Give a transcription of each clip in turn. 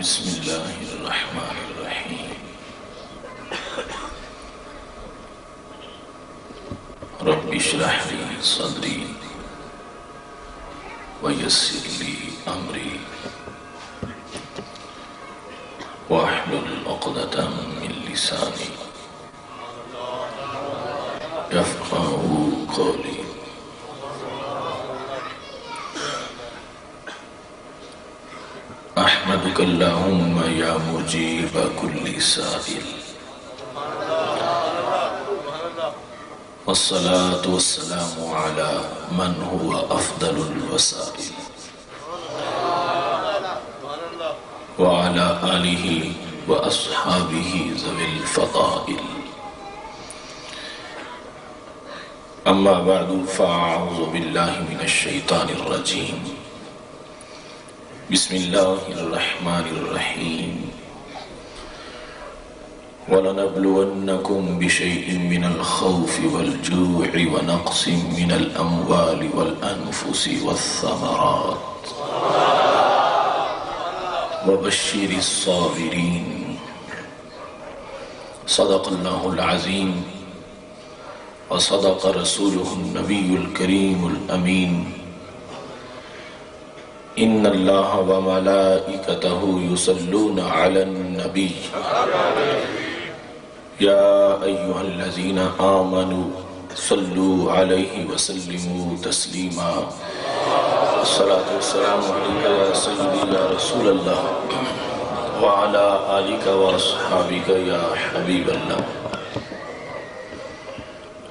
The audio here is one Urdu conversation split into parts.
بسم الله الرحمن الرحيم رب اشرح لي صدري ويسر لي أمري واحلل عقدة من لساني يفقهوا قولي. أحمدك اللهم يا مجيب كل سائل، والصلاة والسلام على من هو أفضل الوسائل وعلى آله وأصحابه ذوي الفضائل. أما بعد فأعوذ بالله من الشيطان الرجيم. بسم الله الرحمن الرحيم. وَلَنَبْلُوَنَّكُمْ بِشَيْءٍ مِّنَ الْخَوْفِ وَالْجُوعِ وَنَقْصٍ مِّنَ الْأَمْوَالِ وَالْأَنفُسِ وَالثَّمَرَاتِ وَبَشِّرِ الصَّابِرِينَ. صدق الله العظيم وصدق رسوله النبي الكريم الأمين. إن الله وملائكته يصلون على النبي يا أيها الذين آمنوا صلوا عليه وسلموا تسليما. الصلاة والسلام عليك يا سيدي يا رسول الله وعلى آلك وأصحابك يا حبيب الله.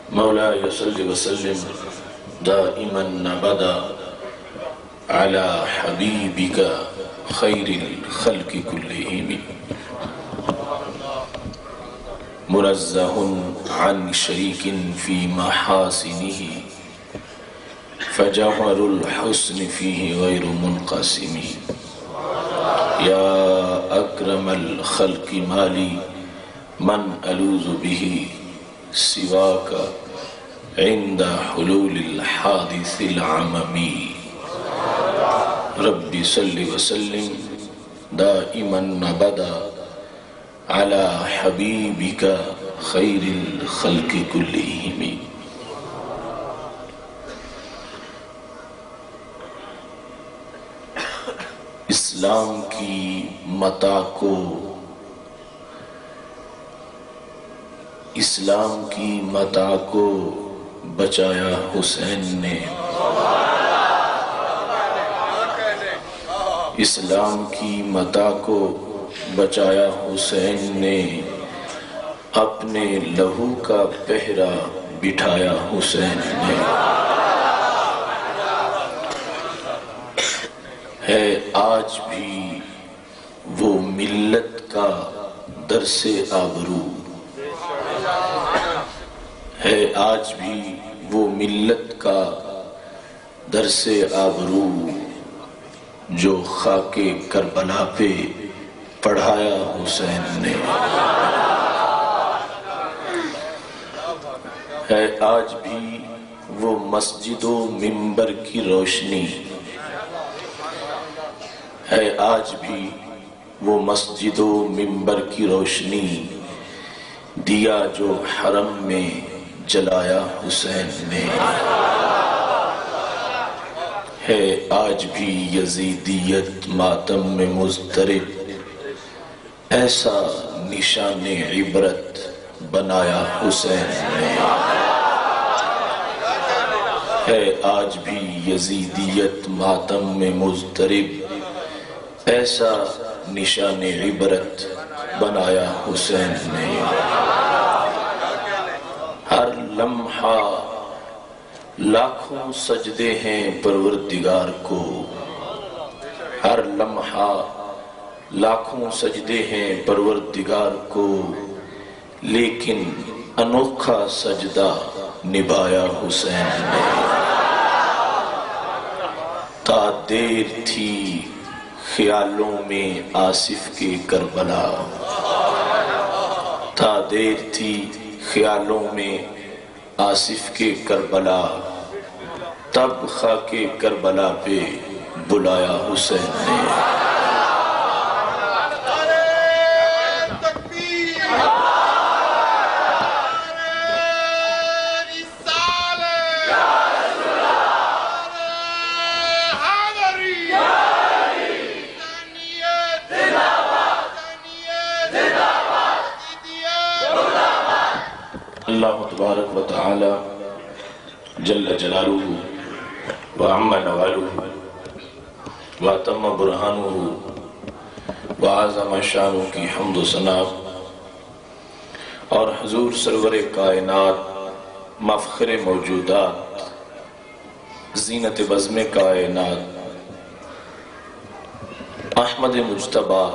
مولاي صل وسلم دائما أبدا على حبيبك خير الخلق كلهم، منزه عن شريك في محاسنه، فجوهر الحسن فيه غير منقسم. يا أكرم الخلق مالي من ألوذ به سواك عند حلول الحادث العممي. رب صل وسلم دائما أبدا على حبيبك خير الخلق كلهم. اسلام کی متاع کو بچایا حسین نے. اسلام کی متاع کو بچایا حسین نے، اپنے لہو کا پہرا بٹھایا حسین نے. ہے آج بھی وہ ملت کا درس آبرو، ہے آج بھی وہ ملت کا درس آبرو، جو خاک کربلا پہ پڑھایا حسین نے. ہے آج بھی وہ مسجد و منبر کی روشنی، ہے آج بھی وہ مسجد و منبر کی روشنی، دیا جو حرم میں جلایا حسین نے. ہے آج بھی یزیدیت ماتم میں مضطرب، ایسا نشان عبرت بنایا حسین نے. ہے آج بھی یزیدیت ماتم میں مضطرب، ایسا نشان عبرت بنایا حسین نے. ہر لمحہ لاکھوں سجدے ہیں پروردگار کو، ہر لمحہ لاکھوں سجدے ہیں پروردگار کو، لیکن انوکھا سجدہ نبھایا حسین نے. تا دیر تھی خیالوں میں آصف کے کربلا، تا دیر تھی خیالوں میں آصف کے کربلا، تب خاک کربلا پہ بلایا حسین نے. و تعالی جل جلالہ وعم نوالہ واتم برہانہ وعظم شانہ کی حمد و ثنا اور حضور سرور کائنات مفخر موجودات زینت بزم کائنات احمد مجتبی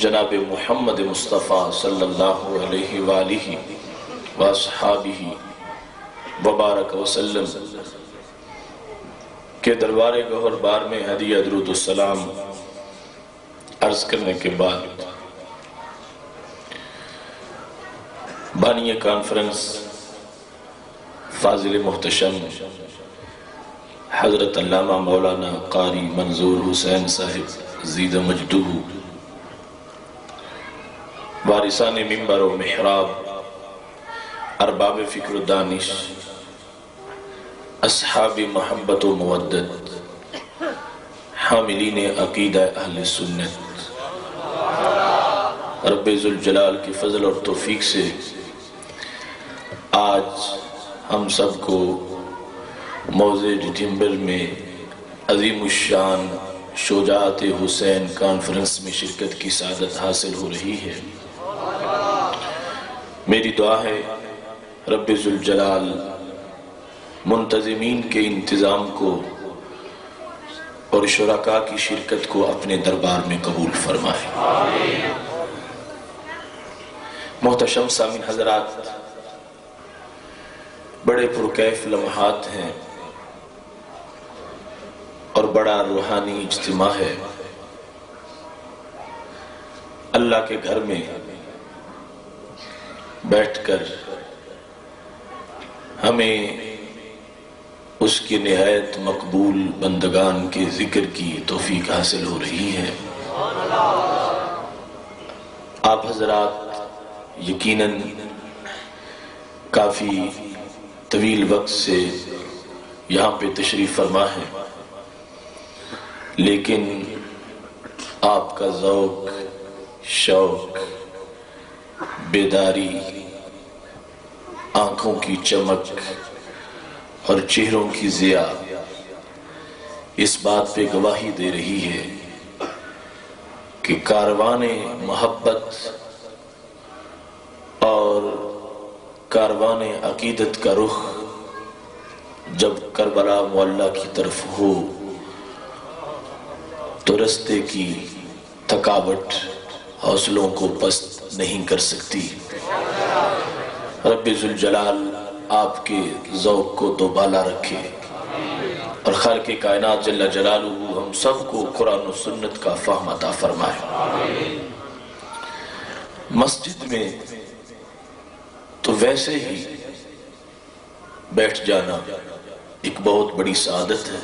جناب محمد مصطفیٰ صلی اللہ علیہ وآلہ واصحابہ وبارک وسلم کے دربار گوہر بار میں ہدیہ درود السلام عرض کرنے کے بعد بانی کانفرنس فاضل محتشم حضرت علامہ مولانا قاری منظور حسین صاحب زید مجدہ وارثان منبر و محراب ارباب فکر و دانش اصحاب محبت و مودت حاملین عقیدہ اہل سنت رب ذوالجلال کی فضل اور توفیق سے آج ہم سب کو موضع ڈٹمبر میں عظیم الشان شجاعت حسین کانفرنس میں شرکت کی سعادت حاصل ہو رہی ہے۔ میری دعا ہے رب ذوالجلال منتظمین کے انتظام کو اور شرکاء کی شرکت کو اپنے دربار میں قبول فرمائے۔ محتشم سامعین حضرات، بڑے پرکیف لمحات ہیں اور بڑا روحانی اجتماع ہے۔ اللہ کے گھر میں بیٹھ کر ہمیں اس کی نہایت مقبول بندگان کے ذکر کی توفیق حاصل ہو رہی ہے۔ آپ حضرات یقیناً کافی طویل وقت سے یہاں پہ تشریف فرما ہے، لیکن آپ کا ذوق، شوق، بیداری، آنکھوں کی چمک اور چہروں کی ضیاء اس بات پہ گواہی دے رہی ہے کہ کاروان محبت اور کاروان عقیدت کا رخ جب کربلا معلیٰ کی طرف ہو تو رستے کی تھکاوٹ حوصلوں کو پست نہیں کر سکتی۔ رب ذوالجلال آپ کے ذوق کو دوبالا رکھے اور خالق کائنات جل جلالہ ہم سب کو قرآن و سنت کا فہم عطا فرمائے۔ مسجد میں تو ویسے ہی بیٹھ جانا ایک بہت بڑی سعادت ہے۔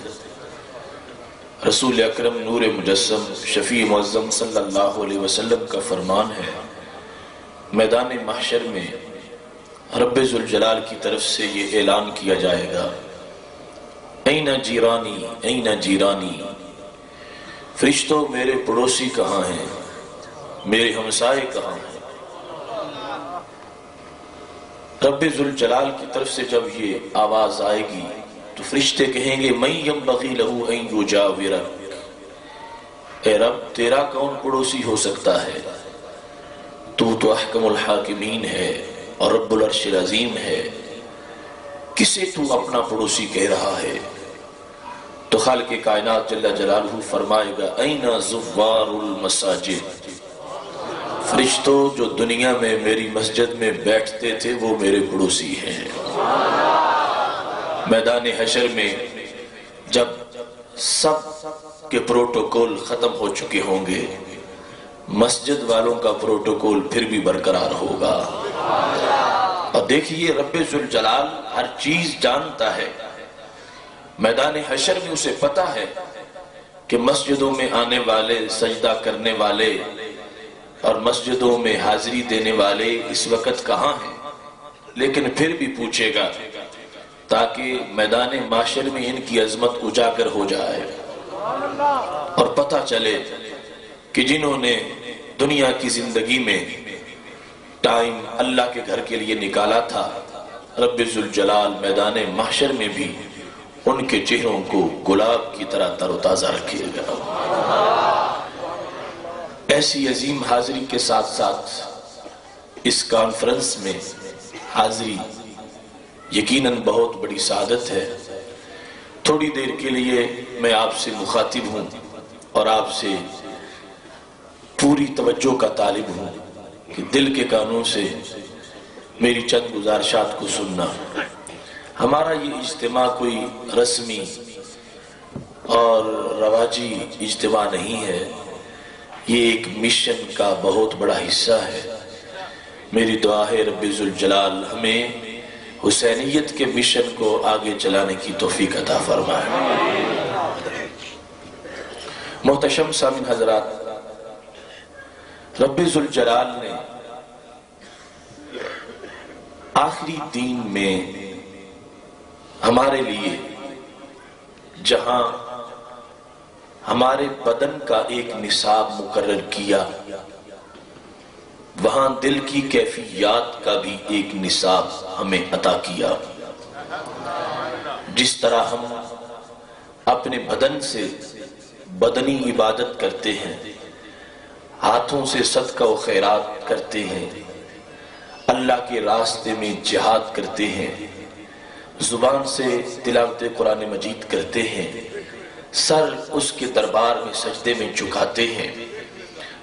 رسول اکرم نور مجسم شفیع معظم صلی اللہ علیہ وسلم کا فرمان ہے، میدان محشر میں رب ذوالجلال کی طرف سے یہ اعلان کیا جائے گا، این جیرانی این جیرانی، فرشتوں میرے پڑوسی کہاں ہیں، میرے ہمسائے کہاں ہیں۔ رب ذوالجلال کی طرف سے جب یہ آواز آئے گی تو فرشتے کہیں گے من ینبغی لہ ان یجاورک، اے رب تیرا کون پڑوسی ہو سکتا ہے، تو احکم الحاکمین ہے اور رب العرش العظیم ہے، کسے تو اپنا پڑوسی کہہ رہا ہے؟ تو خالق کائنات جل جلالہ فرمائے گا این زوار المساجد، فرشتوں جو دنیا میں میری مسجد میں بیٹھتے تھے وہ میرے پڑوسی ہیں۔ میدان حشر میں جب سب کے پروٹوکول ختم ہو چکے ہوں گے، مسجد والوں کا پروٹوکول پھر بھی برقرار ہوگا۔ اور دیکھیے رب ذوالجلال ہر چیز جانتا ہے۔ میدان حشر میں اسے پتا ہے کہ مسجدوں میں آنے والے، سجدہ کرنے والے اور مسجدوں میں حاضری دینے والے اس وقت کہاں ہیں، لیکن پھر بھی پوچھے گا تاکہ میدان محشر میں ان کی عظمت اجاگر ہو جائے اور پتہ چلے کہ جنہوں نے دنیا کی زندگی میں ٹائم اللہ کے گھر کے لیے نکالا تھا، رب ذوالجلال میدان محشر میں بھی ان کے چہروں کو گلاب کی طرح تر و تازہ رکھے گا۔ ایسی عظیم حاضری کے ساتھ ساتھ اس کانفرنس میں حاضری یقیناً بہت بڑی سعادت ہے۔ تھوڑی دیر کے لیے میں آپ سے مخاطب ہوں اور آپ سے پوری توجہ کا طالب ہوں کہ دل کے کانوں سے میری چند گزارشات کو سننا۔ ہمارا یہ اجتماع کوئی رسمی اور رواجی اجتماع نہیں ہے، یہ ایک مشن کا بہت بڑا حصہ ہے۔ میری دعا ہے رب ذوالجلال ہمیں حسینیت کے مشن کو آگے چلانے کی توفیق عطا فرمائے۔ محتشم سامعین حضرات، رب ذوالجلال نے آخری دین میں ہمارے لیے جہاں ہمارے بدن کا ایک نصاب مقرر کیا، وہاں دل کی کیفیات کا بھی ایک نصاب ہمیں عطا کیا۔ جس طرح ہم اپنے بدن سے بدنی عبادت کرتے ہیں، ہاتھوں سے صدقہ و خیرات کرتے ہیں، اللہ کے راستے میں جہاد کرتے ہیں، زبان سے تلاوت قرآن مجید کرتے ہیں، سر اس کے دربار میں سجدے میں جھکاتے ہیں،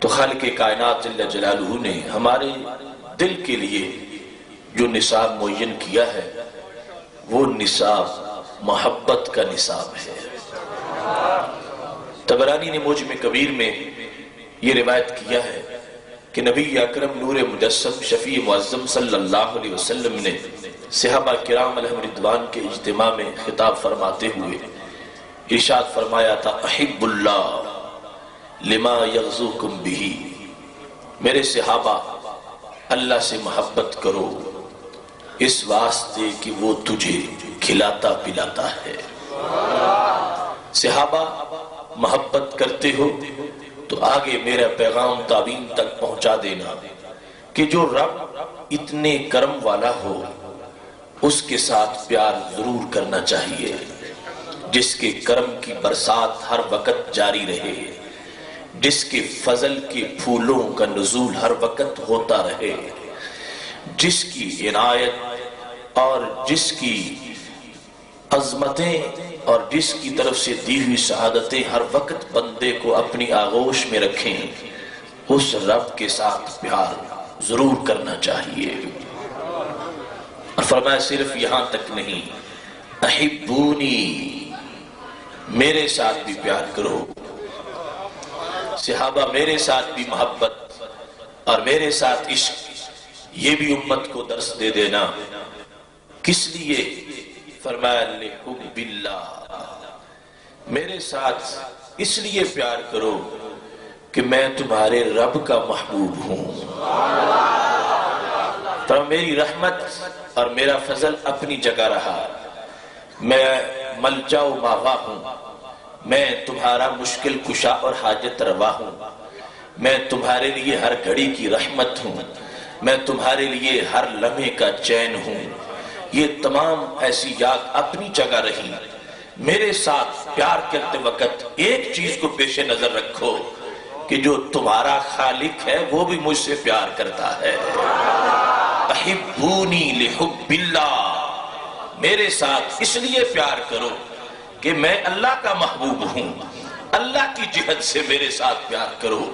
تو خالق کائنات جل جلالہ نے ہمارے دل کے لیے جو نصاب معین کیا ہے وہ نصاب محبت کا نصاب ہے۔ طبرانی نے موجم کبیر میں یہ روایت کیا ہے کہ نبی اکرم نور مجسم شفیع معظم صلی اللہ علیہ وسلم نے صحابہ کرام علیہم رضوان کے اجتماع میں خطاب فرماتے ہوئے ارشاد فرمایا تھا، احب اللہ لما یغزوکم بہی، میرے صحابہ اللہ سے محبت کرو اس واسطے کہ وہ تجھے کھلاتا پلاتا ہے۔ صحابہ محبت کرتے ہو تو آگے میرا پیغام تابعین تک پہنچا دینا کہ جو رب اتنے کرم والا ہو اس کے ساتھ پیار ضرور کرنا چاہیے، جس کے کرم کی برسات ہر وقت جاری رہے، جس کے فضل کے پھولوں کا نزول ہر وقت ہوتا رہے، جس کی عنایت اور جس کی عظمتیں اور جس کی طرف سے دی ہوئی سعادتیں ہر وقت بندے کو اپنی آغوش میں رکھیں، اس رب کے ساتھ پیار ضرور کرنا چاہیے۔ اور فرمایا صرف یہاں تک نہیں، احبونی، میرے ساتھ بھی پیار کرو۔ صحابہ میرے ساتھ بھی محبت اور میرے ساتھ عشق، یہ بھی امت کو درس دے دینا۔ کس لیے؟ فرمایا لحب اللہ، میرے ساتھ اس لیے پیار کرو کہ میں تمہارے رب کا محبوب ہوں۔ فرمایا میری رحمت اور میرا فضل اپنی جگہ رہا، میں ملجا و ماوا ہوں، میں تمہارا مشکل کشا اور حاجت روا ہوں، میں تمہارے لیے ہر گھڑی کی رحمت ہوں، میں تمہارے لیے ہر لمحے کا چین ہوں۔ یہ تمام حیثیات اپنی جگہ رہی۔ میرے ساتھ پیار کرتے وقت ایک چیز کو پیش نظر رکھو کہ جو تمہارا خالق ہے وہ بھی مجھ سے پیار کرتا ہے۔ احبونی لحب اللہ، میرے ساتھ اس لیے پیار کرو کہ میں اللہ کا محبوب ہوں، اللہ کی جہت سے میرے ساتھ پیار کرو۔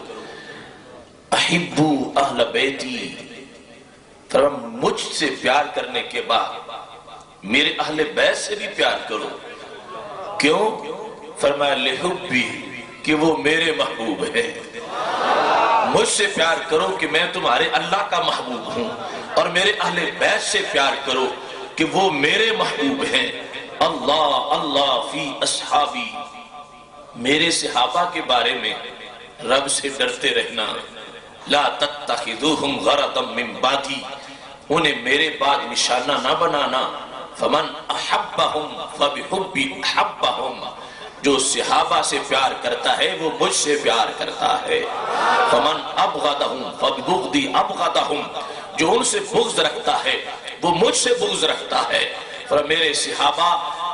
احبو اہل بیتی، فرمایا مجھ سے پیار کرنے کے بعد میرے اہل بیت سے بھی پیار کرو۔ کیوں؟ فرمایا لحبی، کہ وہ میرے محبوب ہے۔ مجھ سے پیار کرو کہ میں تمہارے اللہ کا محبوب ہوں، اور میرے اہل بیت سے پیار کرو کہ وہ میرے محبوب ہیں۔ اللہ اللہ فی اصحابی، میرے صحابہ کے بارے میں رب سے ڈرتے رہنا۔ لا تتخذوہم غرضا من بعدی، انہیں میرے بعد نشانہ نہ بنانا۔ فمن احبہم فبحبی احبہم، جو صحابہ سے پیار کرتا ہے وہ مجھ سے پیار کرتا ہے۔ فمن ابغضہم فبغضی ابغضہم، جو ان سے بغض رکھتا ہے وہ مجھ سے بغض رکھتا ہے۔ اور میرے صحابہ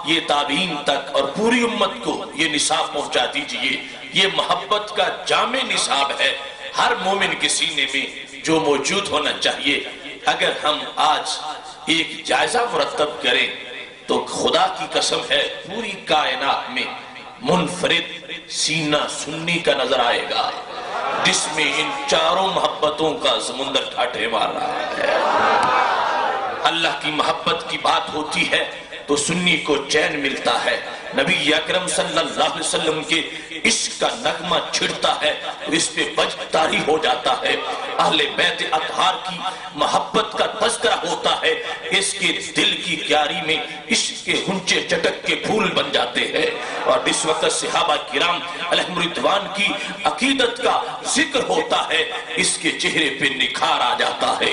یہ تابعین تک اور پوری امت کو یہ نصاب پہنچا دیجئے، یہ محبت کا جامع نصاب ہے ہر مومن کے سینے میں جو موجود ہونا چاہیے۔ اگر ہم آج ایک جائزہ مرتب کریں تو خدا کی قسم ہے پوری کائنات میں منفرد سینہ سنی کا نظر آئے گا جس میں ان چاروں محبتوں کا سمندر ٹھاٹھے مار رہا ہے۔ اللہ کی محبت کی بات ہوتی ہے تو سنی کو چین ملتا ہے، نبی اکرم صلی اللہ علیہ وسلم کے عشق کا نغمہ چھڑتا ہے، اس پہ بج طاری ہو جاتا ہے۔ اہل بیت اطہار کی محبت کا تذکرہ ہوتا ہے، اس کے دل کی کیاری میں عشق کے ہنچے چٹک کے پھول بن جاتے ہیں۔ اور اس وقت صحابہ کرام علیہم رضوان کی عقیدت کا ذکر ہوتا ہے، اس کے چہرے پہ نکھار آ جاتا ہے۔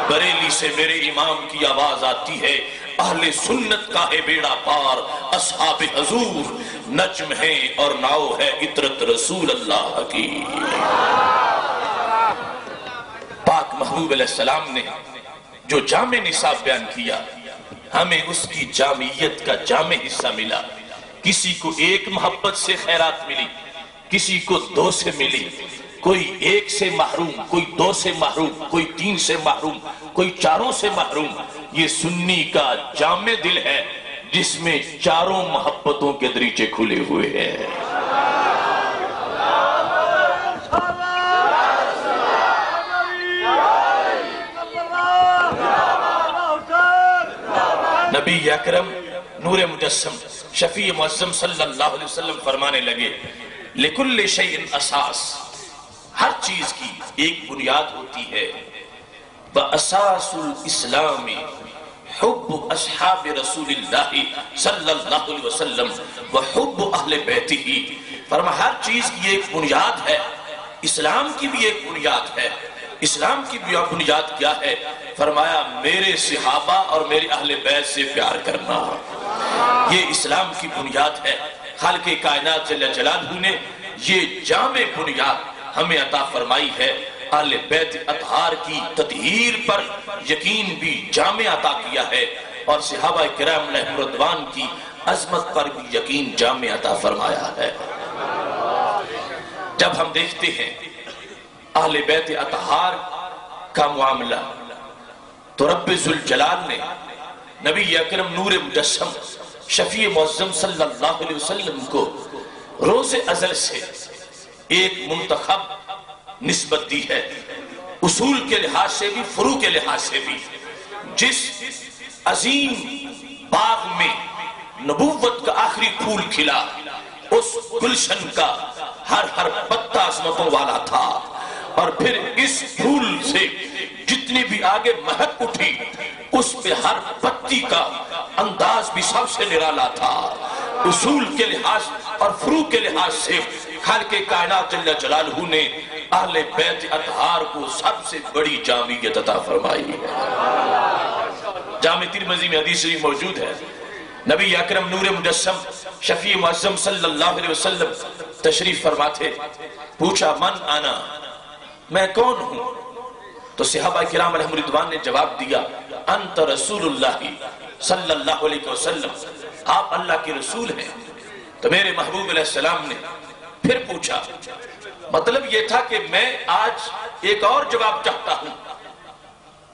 بریلی سے میرے امام کی آواز آتی ہے، اہل سنت کا ہے بیڑا پار، اصحاب حضور نجم ہے اور ناؤ ہے عطرت رسول اللہ کی۔ پاک محبوب علیہ السلام نے جو جامع نصاب بیان کیا، ہمیں اس کی جامعیت کا جامع حصہ ملا۔ کسی کو ایک محبت سے خیرات ملی، کسی کو 2 سے ملی، کوئی 1 سے محروم، کوئی 2 سے محروم، کوئی 3 سے محروم، کوئی 4 سے محروم۔ یہ سنی کا جامع دل ہے جس میں چاروں محبتوں کے دریچے کھلے ہوئے ہیں۔ نبی اکرم نور مجسم شفیع معظم صلی اللہ علیہ وسلم فرمانے لگے، لِكُلِّ شَيْءٍ اساس، ہر چیز کی ایک بنیاد ہوتی ہے۔ وَأَسَاسُ الْإِسْلَامِ حُبُّ أَصْحَابِ رَسُولِ اللَّهِ صلی اللہ علیہ وسلم وَحُبُّ أَهْلِ بَيْتِهِ۔ فرما ہر چیز کی ایک بنیاد ہے، اسلام کی بھی ایک بنیاد ہے۔ اسلام کی بنیاد کیا ہے؟ فرمایا میرے صحابہ اور میرے اہل بیت سے پیار کرنا، یہ اسلام کی بنیاد ہے۔ خالق کائنات جل جلالہ نے یہ جامع بنیاد ہمیں عطا فرمائی ہے۔ اہل بیت اطہار کی تطہیر پر یقین بھی جامع عطا کیا ہے، اور صحابہ کرام علیہم رضوان کی عظمت پر بھی یقین جامع عطا فرمایا ہے۔ جب ہم دیکھتے ہیں اہل بیت اطہار کا معاملہ تو رب ذوالجلال نے نبی اکرم نور مجسم شفیع معظم صلی اللہ علیہ وسلم کو روز ازل سے ایک منتخب نسبت دی ہے، اصول کے لحاظ سے بھی فروع کے لحاظ سے بھی۔ جس عظیم باغ میں نبوت کا آخری پھول کھلا، اس گلشن کا ہر پتا عظمتوں والا تھا، اور پھر اس پھول سے جتنی بھی آگے مہک اٹھی اس پہ ہر پتی کا انداز بھی سب سے نرالا تھا۔ اصول کے لحاظ اور فروع کے لحاظ سے خالق کائنات جل جلالہ نے اہل بیت اطہار کو سب سے بڑی جامعیت عطا فرمائی ہے۔ جامع ترمذی میں حدیث شریف موجود ہے، نبی اکرم نور مجسم شفیع معظم صلی اللہ علیہ وسلم تشریف فرماتے، پوچھا من انا، میں کون ہوں؟ تو صحابہ کرام علیہم رضوان نے جواب دیا، انت رسول اللہ صلی اللہ علیہ وسلم، آپ اللہ کے رسول ہیں۔ تو میرے محبوب علیہ السلام نے پھر پوچھا، مطلب یہ تھا کہ میں آج ایک اور جواب چاہتا ہوں۔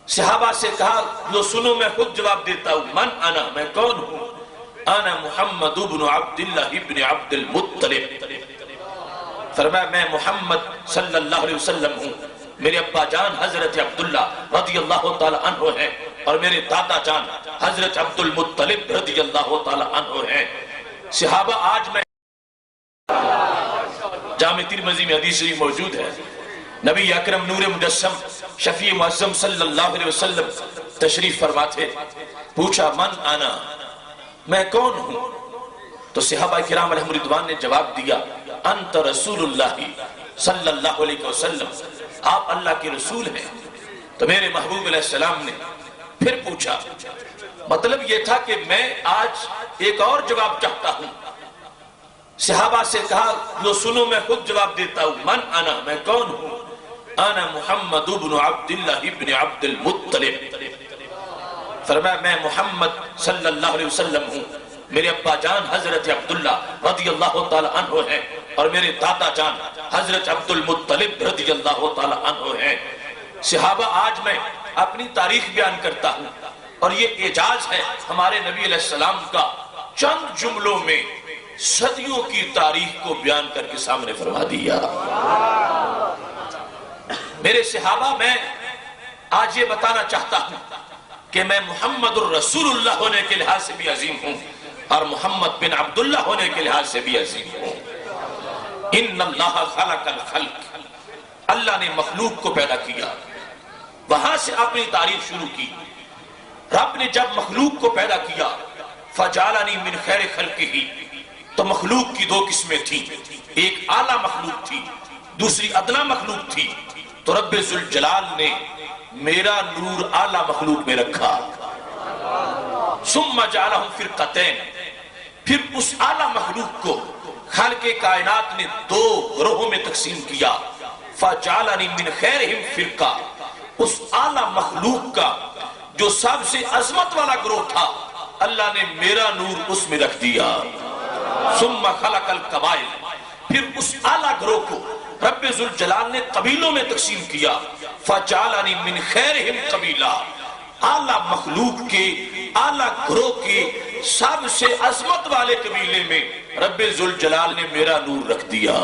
صحابہ سے کہا لو سنو میں خود جواب دیتا ہوں، من انا، میں کون ہوں؟ انا محمد ابن عبداللہ ابن عبد المطلب، فرمایا میں محمد صلی اللہ علیہ وسلم ہوں، میرے ابا جان حضرت عبداللہ رضی اللہ تعالی عنہ ہیں، اور میرے دادا جان حضرت عبد المطلب رضی اللہ تعالی عنہ ہیں۔ صحابہ آج میں جامع ترمذی میں حدیث شریف موجود ہے، نبی اکرم نور مجسم شفیع معظم صلی اللہ علیہ وسلم تشریف فرماتے، پوچھا من انا، میں کون ہوں؟ تو صحابہ کرام علیہم رضوان نے جواب دیا، انت رسول اللہ صلی اللہ علیہ وسلم، آپ اللہ کے رسول ہیں۔ تو میرے محبوب علیہ السلام نے پھر پوچھا، مطلب یہ تھا کہ میں آج ایک اور جواب چاہتا ہوں۔ صحابہ سے کہا لو سنو میں خود جواب دیتا ہوں، من انا، میں کون ہوں؟ انا محمد ابن عبداللہ ابن عبد المطلب، فرمایا میں محمد صلی اللہ علیہ وسلم ہوں، میرے ابا جان حضرت عبداللہ رضی اللہ تعالی عنہ ہیں، اور میرے دادا جان حضرت عبد المطلب رضی اللہ تعالی عنہ ہیں۔ صحابہ آج میں اپنی تاریخ بیان کرتا ہوں، اور یہ اعجاز ہے ہمارے نبی علیہ السلام کا چند جملوں میں صدیوں کی تاریخ کو بیان کر کے سامنے فرما دیا۔ میرے صحابہ، میں آج یہ بتانا چاہتا ہوں کہ میں محمد الرسول اللہ ہونے کے لحاظ سے بھی عظیم ہوں، اور محمد بن عبداللہ ہونے کے لحاظ سے بھی عظیم ہوں۔ ان اللہ خلق الخلق، اللہ نے مخلوق کو پیدا کیا۔ وہاں سے اپنی تعریف شروع کی۔ رب نے جب مخلوق کو پیدا کیا، فجعلنی من خیر خلقہ، تو مخلوق کی دو قسمیں تھیں، ایک اعلیٰ مخلوق تھی، دوسری ادنا مخلوق تھی۔ تو رب ذوالجلال نے میرا نور اعلیٰ مخلوق میں رکھا۔ ثم جعلہم فرقتین، پھر اس اعلیٰ مخلوق کو خالق کائنات نے دو گروہوں میں تقسیم کیا۔ فجعلنی من خیرہم فرقہ، اس اعلیٰ مخلوق کا جو سب سے عظمت والا گروہ تھا، اللہ نے میرا نور اس میں رکھ دیا۔ ثم خلق القبائل، پھر اس اعلیٰ گروہ کو رب ذوالجلال نے قبیلوں میں تقسیم کیا۔ فجعلنی من خیرہم قبیلہ، اعلیٰ مخلوق کے اعلیٰ گروہ کے سب سے عظمت والے قبیلے میں رب ذوالجلال نے میرا نور رکھ دیا۔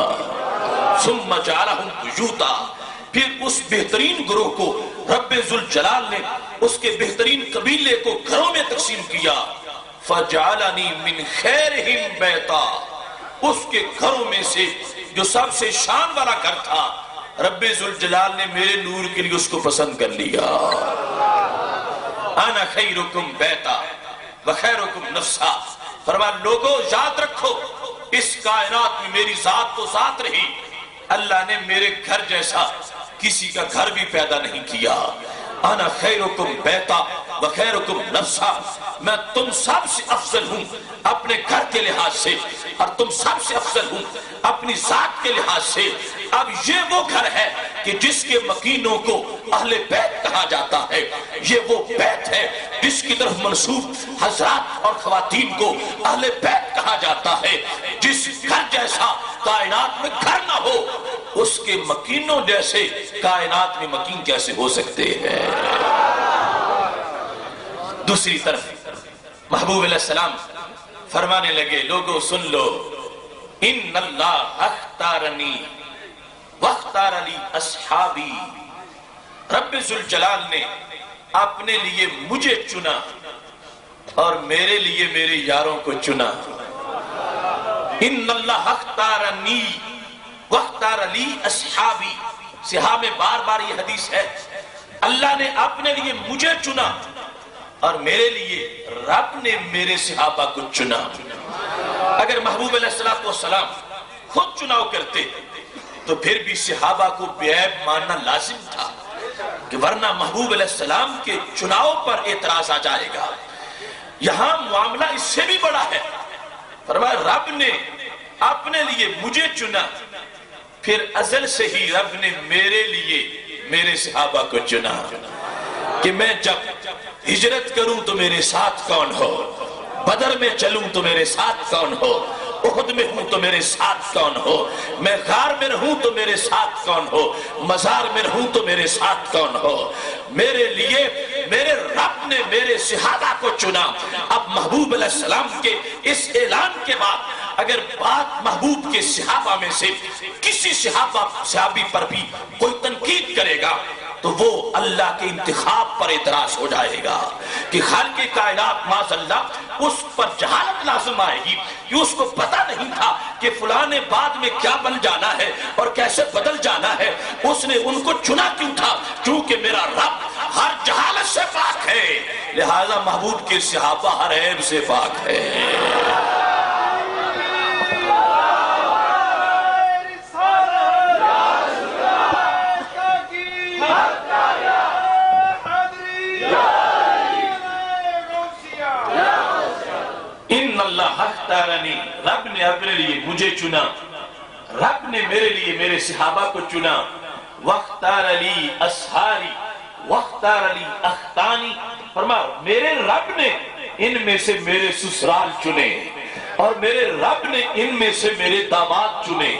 ثم جعلہم بیوتا، پھر اس بہترین گروہ کو رب ذوالجلال نے اس کے بہترین قبیلے کو گھروں میں تقسیم کیا۔ فجعلنی من خیرہم بیتا، اس کے گھروں میں سے جو سب سے شان والا گھر تھا، رب ذوالجلال نے میرے نور کے لیے اس کو پسند کر لیا۔ انا خیرکم بیتا وخیرکم نفسا، فرمایا لوگوں یاد رکھو اس کائنات میں میری ذات تو ذات رہی، اللہ نے میرے گھر جیسا کسی کا گھر بھی پیدا نہیں کیا۔ انا خیرکم بیتا وخیرکم نفسا، میں تم سب سے افضل ہوں اپنے گھر کے لحاظ سے، اور تم سب سے افضل ہوں اپنی ذات کے لحاظ سے۔ اب یہ وہ گھر ہے کہ جس کے مکینوں کو اہل بیت کہا جاتا ہے، یہ وہ بیت ہے جس کی طرف منسوب حضرات اور خواتین کو اہل بیت کہا جاتا ہے۔ جس گھر جیسا کائنات میں گھر نہ ہو، اس کے مکینوں جیسے کائنات میں مکین کیسے ہو سکتے ہیں؟ دوسری طرف محبوب علیہ السلام فرمانے لگے، لوگوں سن لو، ان اللہ اختارنی واختار لی اصحابی، رب ذوالجلال نے اپنے لیے مجھے چنا اور میرے لیے میرے یاروں کو چنا۔ ان اللہ اختارنی واختار لی اصحابی، صحابہ میں بار بار یہ حدیث ہے، اللہ نے اپنے لیے مجھے چنا اور میرے لیے رب نے میرے صحابہ کو چنا۔ اگر محبوب علیہ السلام خود چناؤ کرتے تو پھر بھی صحابہ کو بے عیب ماننا لازم تھا، کہ ورنہ محبوب علیہ السلام کے چناؤ پر اعتراض آ جائے گا۔ یہاں معاملہ اس سے بھی بڑا ہے، فرمایا رب نے اپنے لیے مجھے چنا، پھر ازل سے ہی رب نے میرے لیے میرے صحابہ کو چنا، کہ میں جب ہجرت کروں تو میرے ساتھ کون ہو، بدر میں چلوں تو میرے ساتھ کون ہو، احد میں ہوں تو میرے ساتھ کون ہو، میں غار میں رہوں تو میرے ساتھ کون ہو، مزار میں رہوں تو میرے ساتھ کون ہو۔ میرے لیے میرے رب نے میرے صحابہ کو چنا۔ اب محبوب علیہ السلام کے اس اعلان کے بعد اگر بات محبوب کے صحابہ میں سے کسی صحابی پر بھی کوئی تنقید کرے گا تو وہ اللہ کے انتخاب پر اعتراض ہو جائے گا، کہ خالق کائنات معاذ اللہ اس پر جہالت لازم آئے گی کہ اس کو پتہ نہیں تھا کہ فلاں نے بعد میں کیا بن جانا ہے اور کیسے بدل جانا ہے۔ اس نے ان کو چنا کیوں تھا؟ کیونکہ میرا رب ہر جہالت سے پاک ہے، لہذا محبوب کے صحابہ ہر عیب سے پاک ہے۔ رب نے اپنے لیے مجھے چنا، رب نے میرے لیے میرے صحابہ کو چنا۔ واختار لی اصحاری واختار لی اختانی، فرمایا میرے رب نے ان میں سے میرے سسرال چنے اور میرے رب نے ان میں سے میرے داماد چنے،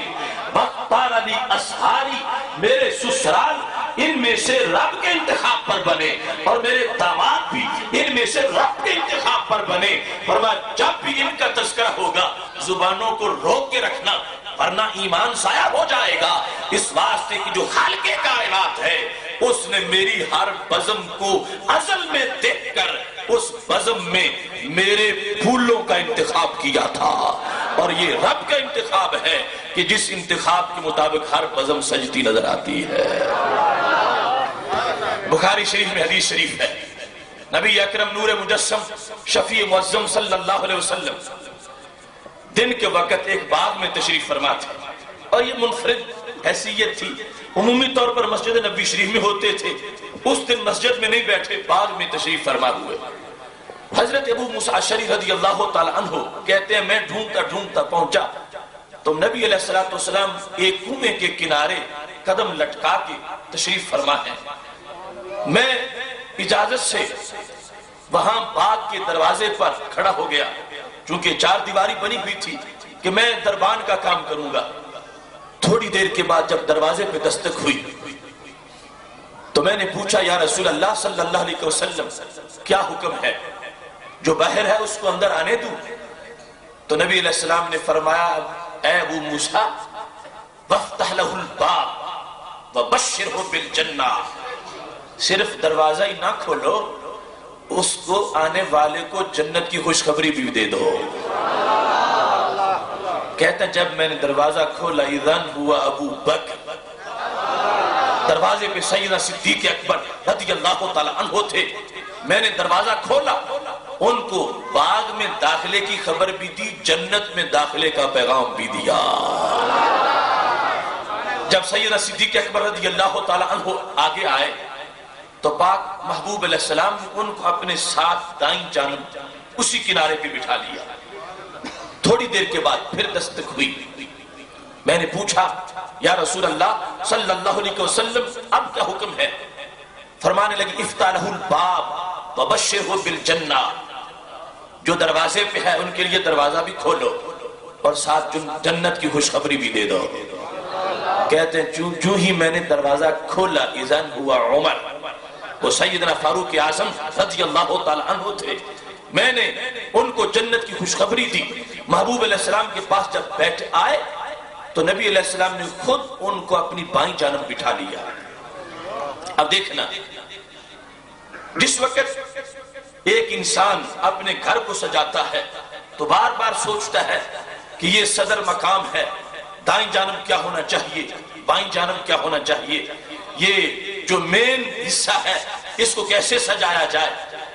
بختار علی اسحاری، میرے سسرال ان میں سے رب کے انتخاب پر بنے اور میرے داماد بھی ان میں سے رب کے انتخاب پر بنے۔ فرمایا جب بھی ان کا تذکرہ ہوگا زبانوں کو روک کے رکھنا ورنہ ایمان ضائع ہو جائے گا، اس واسطے کی جو خالق کائنات ہے اس نے میری ہر بزم کو ازل میں دیکھ کر اس بزم میں میرے پھولوں کا انتخاب کیا تھا، اور یہ رب کا انتخاب ہے کہ جس انتخاب کے مطابق ہر بزم سجتی نظر آتی ہے۔ بخاری شریف میں حدیث شریف ہے، نبی اکرم نور مجسم شفیع معظم صلی اللہ علیہ وسلم دن کے وقت ایک باغ میں تشریف فرما تھے، اور یہ منفرد حیثیت تھی، عمومی طور پر مسجد نبی شریف میں ہوتے تھے، اس دن مسجد میں نہیں بیٹھے، باغ میں تشریف فرما ہوئے۔ حضرت ابو موسیٰ اشعری رضی اللہ تعالی عنہ کہتے ہیں میں ڈھونڈتا ڈھونڈتا پہنچا تو نبی علیہ السلام ایک کنویں کے کنارے قدم لٹکا کے تشریف فرما ہے۔ میں اجازت سے وہاں باغ کے دروازے پر کھڑا ہو گیا، چونکہ چار دیواری بنی ہوئی تھی کہ میں دربان کا کام کروں گا۔ تھوڑی دیر کے بعد جب دروازے پہ دستک ہوئی تو میں نے پوچھا یا رسول اللہ صلی اللہ علیہ وسلم کیا حکم ہے، جو باہر ہے اس کو اندر آنے دوں؟ تو نبی علیہ السلام نے فرمایا اے ابو موسیٰ وَافْتَحْ لَهُ الْبَابَ وَبَشِّرْهُ بِالْجَنَّةِ، صرف دروازہ ہی نہ کھولو، اس کو آنے والے کو جنت کی خوشخبری بھی دے دو۔ کہتا جب میں نے دروازہ کھولا اذن ہوا ابو بکر، دروازے پہ سیدنا صدیق اکبر رضی اللہ تعالی عنہ تھے۔ میں نے دروازہ کھولا، ان کو باغ میں داخلے کی خبر بھی دی، جنت میں داخلے کا پیغام بھی دیا۔ جب سیدنا صدیق اکبر رضی اللہ تعالی عنہ آگے آئے تو پاک محبوب علیہ السلام نے ان کو اپنے ساتھ دائیں جانب اسی کنارے پہ بٹھا لیا۔ تھوڑی دیر کے بعد پھر دستک ہوئی، میں نے پوچھا یا رسول اللہ صلی اللہ علیہ وسلم اب کیا حکم ہے؟ فرمانے لگی افتح لہ الباب وبشرہ بالجنہ، جو دروازے پہ ہے ان کے لیے دروازہ بھی کھولو اور ساتھ جنت کی خوشخبری بھی دے دو۔ کہتے ہیں جو ہی میں نے دروازہ کھولا اذن ہوا عمر، وہ سیدنا فاروق اعظم رضی اللہ تعالی عنہ تھے، میں نے ان کو جنت کی خوشخبری دی۔ محبوب علیہ السلام کے پاس جب بیٹھ آئے تو نبی علیہ السلام نے خود ان کو اپنی بائیں جانب بٹھا لیا۔ اب دیکھنا، جس وقت ایک انسان اپنے گھر کو سجاتا ہے تو بار بار سوچتا ہے کہ یہ صدر مقام ہے، دائیں جانب کیا ہونا چاہیے، بائیں جانب کیا ہونا چاہیے، یہ جو مین حصہ ہے اس کو کیسے سجایا جائے۔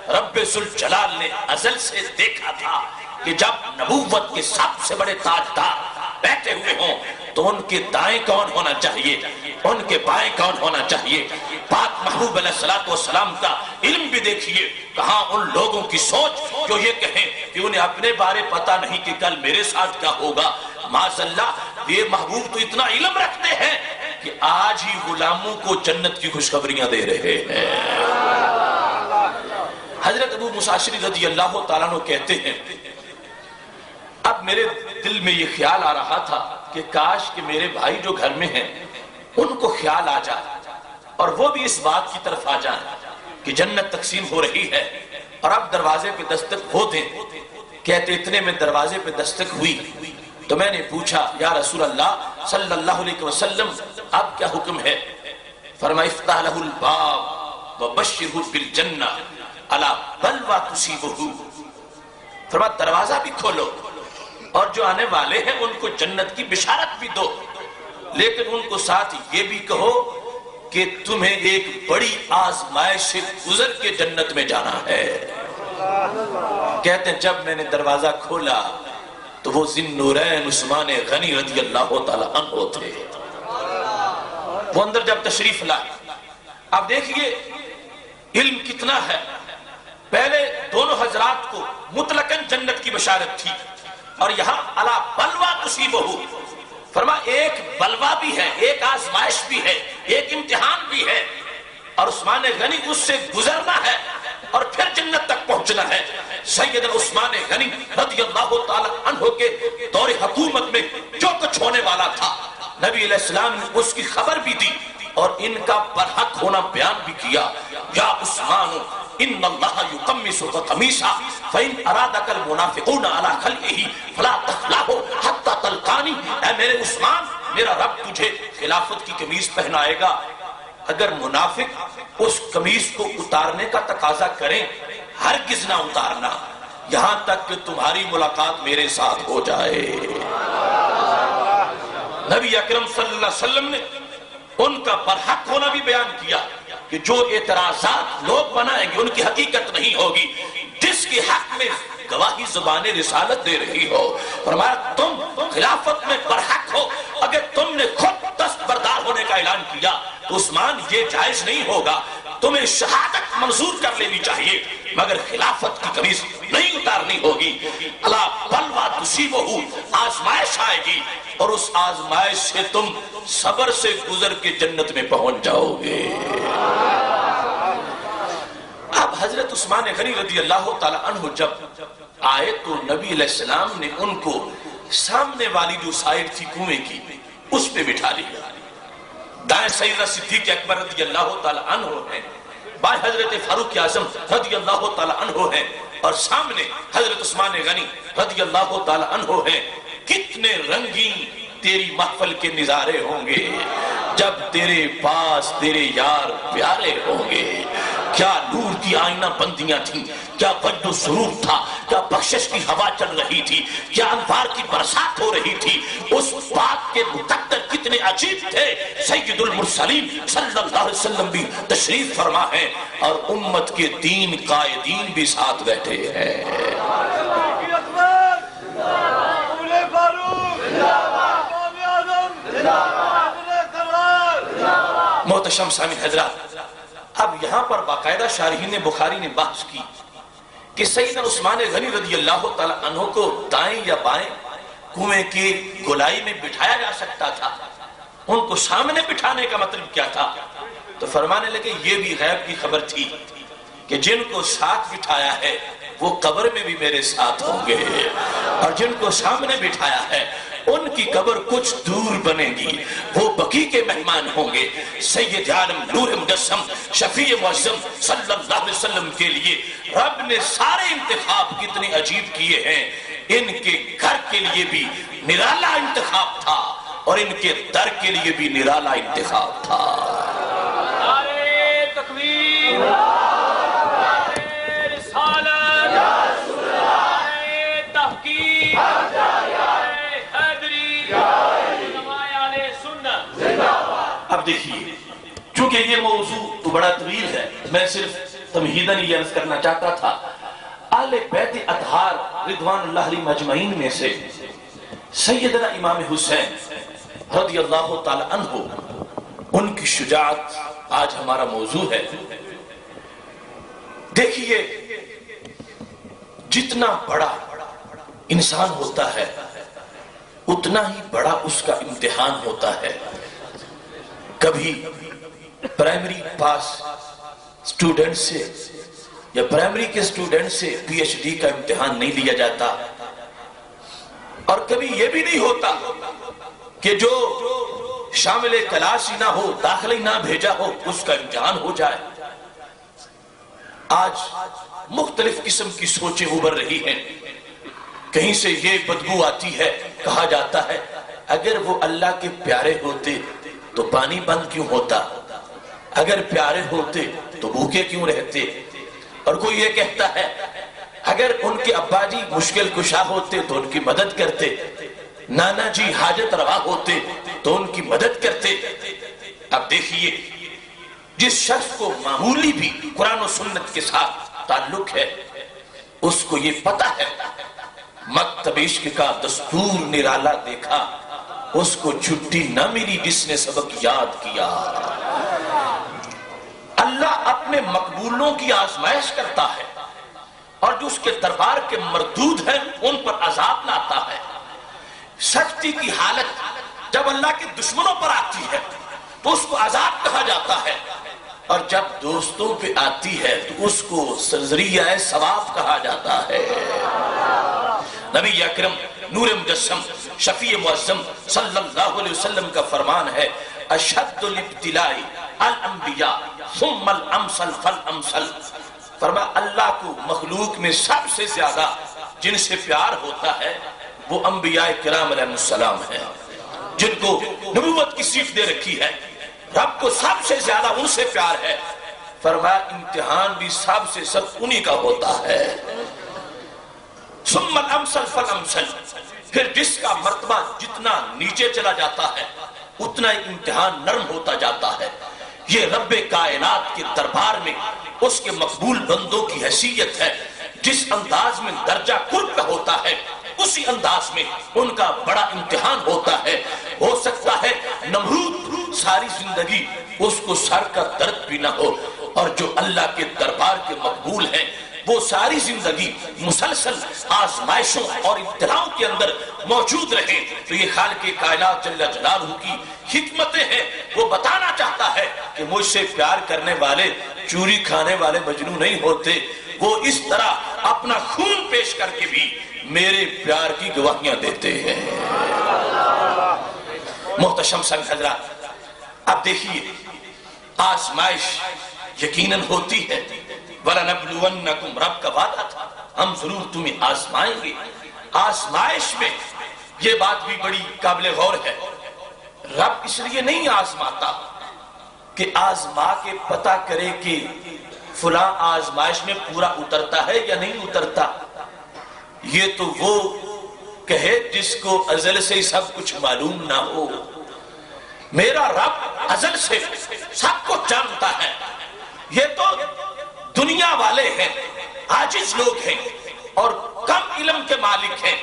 رب ذوالجلال نے ازل سے دیکھا تھا کہ جب نبوت کے سب سے بڑے تاجدار بیٹھے ہوئے ہوں تو ان کے دائیں کون ہونا چاہیے، ان کے بائیں کون ہونا چاہیے۔ پاک محبوب علیہ السلام کا علم بھی دیکھیے، کہاں ان لوگوں کی سوچ جو یہ کہیں کہ انہیں اپنے بارے پتا نہیں کہ کل میرے ساتھ کیا ہوگا۔ معاذ اللہ، یہ محبوب تو اتنا علم رکھتے ہیں کہ آج ہی غلاموں کو جنت کی خوشخبریاں دے رہے ہیں۔ حضرت ابو موسیٰ اشعری رضی اللہ تعالیٰ عنہ کہتے ہیں اب میرے دل میں یہ خیال آ رہا تھا کہ کاش کہ میرے بھائی جو گھر میں ہیں ان کو خیال آ جائے اور وہ بھی اس بات کی طرف آ جائیں کہ جنت تقسیم ہو رہی ہے اور اب دروازے پہ دستک ہو دیں۔ کہتے اتنے میں دروازے پہ دستک ہوئی تو میں نے پوچھا یا رسول اللہ صلی اللہ علیہ وسلم اب کیا حکم ہے؟ فرمایا افتح لہ الباب وبشرہ بالجنہ الا بلوى تصیبہ، فرمایا دروازہ بھی کھولو اور جو آنے والے ہیں ان کو جنت کی بشارت بھی دو، لیکن ان کو ساتھ یہ بھی کہو کہ تمہیں ایک بڑی آزمائش سے گزر کے جنت میں جانا ہے۔ کہتے ہیں جب میں نے دروازہ کھولا تو وہ ذی النورین عثمان غنی رضی اللہ تعالی عنہ تھے، وہ اندر جب تشریف لائے۔ اب دیکھیے علم کتنا ہے، پہلے دونوں حضرات کو مطلقاً جنت کی بشارت تھی اور یہاں الا بلوى تصیبہ، فرمایا ایک بلوہ بھی ہے، ایک آزمائش بھی ہے، ایک امتحان بھی ہے اور عثمان غنی اس سے گزرنا ہے۔ اور پھر جنت تک پہنچنا ہے۔ سیدنا عثمان غنی رضی اللہ تعالی عنہ کے دور حکومت میں جو کچھ ہونے والا تھا نبی علیہ السلام نے اس کی خبر بھی دی اور ان کا برحق ہونا بیان بھی کیا۔ یا عثمان ان اللہ یقمصک قمیصا فإن ارادک المنافقون علی خلعہ فلا تخلعہ حتی تلقانی۔ اے میرے عثمان، میرا رب تجھے خلافت کی قمیص پہنائے گا، اگر منافق اس قمیص کو اتارنے کا تقاضا کریں ہرگز نہ اتارنا یہاں تک کہ تمہاری ملاقات میرے ساتھ ہو جائے۔ نبی اکرم صلی اللہ علیہ وسلم نے ان کا برحق ہونا بھی بیان کیا کہ جو اعتراضات لوگ بنائیں گے ان کی حقیقت نہیں ہوگی، جس کے حق میں گواہی زبان رسالت دے رہی ہو۔ فرمایا تم خلافت میں برحق ہو، اگر تم نے خود دستبردار ہونے کا اعلان کیا تو عثمان یہ جائز نہیں ہوگا، تمہیں شہادت منظور کر لینی چاہیے مگر خلافت کی قمیص نہیں اتارنی ہوگی۔ الا بلوا تصیبہ، آزمائش آئے گی اور اس آزمائش سے تم صبر سے گزر کے جنت میں پہنچ جاؤ گے۔ اب حضرت عثمان غنی رضی اللہ تعالی عنہ جب آئے تو نبی علیہ السلام نے ان کو سامنے والی جو سائڈ تھی کنویں کی اس پہ بٹھا لیا۔ دائیں سیدنا صدیق اکبر رضی اللہ تعالی عنہ ہیں، بائیں حضرت فاروق اعظم رضی اللہ تعالی عنہ ہیں اور سامنے حضرت عثمان غنی رضی اللہ تعالی عنہ ہیں۔ کتنے رنگین تیری محفل کے نظارے ہوں گے جب تیرے پاس تیرے یار پیارے ہوں گے۔ کیا نور کی آئینہ بندیاں تھیں، کیا وجد و سرور تھا، کیا بخشش کی ہوا چل رہی تھی، کیا انوار کی برسات ہو رہی تھی۔ اس بات کے مقدر کتنے عجیب تھے۔ سید المرسلین صلی اللہ علیہ وسلم بھی تشریف فرما ہے اور امت کے دین قائدین بھی ساتھ بیٹھے ہیں۔ محتشم سامعین حضرات، اب یہاں پر باقاعدہ شارحین بخاری نے بحث کی کہ سیدنا عثمان غنی رضی اللہ تعالی عنہ کو دائیں یا بائیں کنویں کی گولائی میں بٹھایا جا سکتا تھا، ان کو سامنے بٹھانے کا مطلب کیا تھا؟ تو فرمانے لگے یہ بھی غیب کی خبر تھی کہ جن کو ساتھ بٹھایا ہے وہ قبر میں بھی میرے ساتھ ہوں گے اور جن کو سامنے بٹھایا ہے ان کی قبر کچھ دور بنے گی، وہ بقی کے مہمان ہوں گے۔ سید عالم نور مجسم شفیع معظم صلی اللہ علیہ وسلم کے لیے رب نے سارے انتخاب کتنے عجیب کیے ہیں۔ ان کے گھر کے لیے بھی نرالا انتخاب تھا اور ان کے در کے لیے بھی نرالا انتخاب تھا۔ نعرہ تکبیر، نعرہ رسالت، نعرہ تحقیق، اب دیکھیے چونکہ یہ موضوع تو بڑا طویل ہے، میں صرف تمہیداً یہ عرض کرنا چاہتا تھا۔ اہل بیت اطہار رضوان اللہ علیہ مجمعین میں سے سیدنا امام حسین رضی اللہ تعالی عنہ، ان کی شجاعت آج ہمارا موضوع ہے۔ دیکھیے جتنا بڑا انسان ہوتا ہے اتنا ہی بڑا اس کا امتحان ہوتا ہے۔ کبھی پرائمری پاس سٹوڈنٹ سے یا پرائمری کے سٹوڈنٹ سے پی ایچ ڈی کا امتحان نہیں لیا جاتا، اور کبھی یہ بھی نہیں ہوتا کہ جو شامل کلاس ہی نہ ہو، داخلہ ہی نہ بھیجا ہو، اس کا امتحان ہو جائے۔ آج مختلف قسم کی سوچیں ابھر رہی ہیں۔ کہیں سے یہ بدبو آتی ہے، کہا جاتا ہے اگر وہ اللہ کے پیارے ہوتے تو پانی بند کیوں ہوتا، اگر پیارے ہوتے تو بھوکے کیوں رہتے، اور کوئی یہ کہتا ہے اگر ان کے ابا جی مشکل کشا ہوتے تو ان کی مدد کرتے، نانا جی حاجت روا ہوتے تو ان کی مدد کرتے۔ اب دیکھیے جس شخص کو معمولی بھی قرآن و سنت کے ساتھ تعلق ہے اس کو یہ پتا ہے مکتب عشق کا دستور نرالا دیکھا، اس کو چھٹی نہ ملی جس نے سبق یاد کیا۔ اللہ اپنے مقبولوں کی آزمائش کرتا ہے اور جو اس کے دربار کے مردود ہیں ان پر عذاب لاتا ہے۔ سختی کی حالت جب اللہ کے دشمنوں پر آتی ہے تو اس کو عذاب کہا جاتا ہے، اور جب دوستوں پہ آتی ہے تو اس کو ذریعہ ثواب کہا جاتا ہے۔ نبی اکرم نور مجسم شفیع معظم صلی اللہ علیہ وسلم کا فرمان ہے اشد الابتلاء الانبیاء ثم الامثل فالامثل۔ فرمایا اللہ کو مخلوق میں سب سے زیادہ جن سے پیار ہوتا ہے وہ انبیاء کرام علیہ السلام ہیں، جن کو نبوت کی صفت دے رکھی ہے۔ رب کو سب سے زیادہ ان سے پیار ہے۔ فرمایا امتحان بھی سب سے سخت انہی کا ہوتا ہے۔ ثم الامثل فالامثل، پھر جس کا مرتبہ جتنا نیچے چلا جاتا ہے اتنا ہی امتحان نرم ہوتا جاتا ہے۔ یہ رب کائنات کے دربار میں اس کے مقبول بندوں کی حیثیت ہے۔ جس انداز میں درجہ قرب کا ہوتا ہے اسی انداز میں ان کا بڑا امتحان ہوتا ہے۔ ہو سکتا ہے نمرود ساری زندگی اس کو سر کا درد بھی نہ ہو، اور جو اللہ کے دربار کے مقبول ہیں وہ ساری زندگی مسلسل آزمائشوں اور ابتلاؤں کے اندر موجود رہے۔ تو یہ خالق کائنات جل جلالہ کی حکمتیں ہیں۔ وہ بتانا چاہتا ہے کہ مجھ سے پیار کرنے والے چوری کھانے والے مجنون نہیں ہوتے، وہ اس طرح اپنا خون پیش کر کے بھی میرے پیار کی گواہیاں دیتے ہیں۔ محتشم سنگ حضرات، اب دیکھیے آزمائش یقیناً ہوتی ہے۔ وَلَنَبْلُوَنَّكُمْ، رب کا وعدہ تھا ہم ضرور تمہیں آزمائیں گے۔ آزمائش میں یہ بات بھی بڑی قابل غور ہے، رب اس لیے نہیں آزماتا کہ آزما کے پتہ کرے کہ فلاں آزمائش میں پورا اترتا ہے یا نہیں اترتا۔ یہ تو وہ کہے جس کو ازل سے سب کچھ معلوم نہ ہو۔ میرا رب ازل سے سب کچھ جانتا ہے۔ یہ تو دنیا والے ہیں، عاجز لوگ ہیں اور کم علم کے مالک ہیں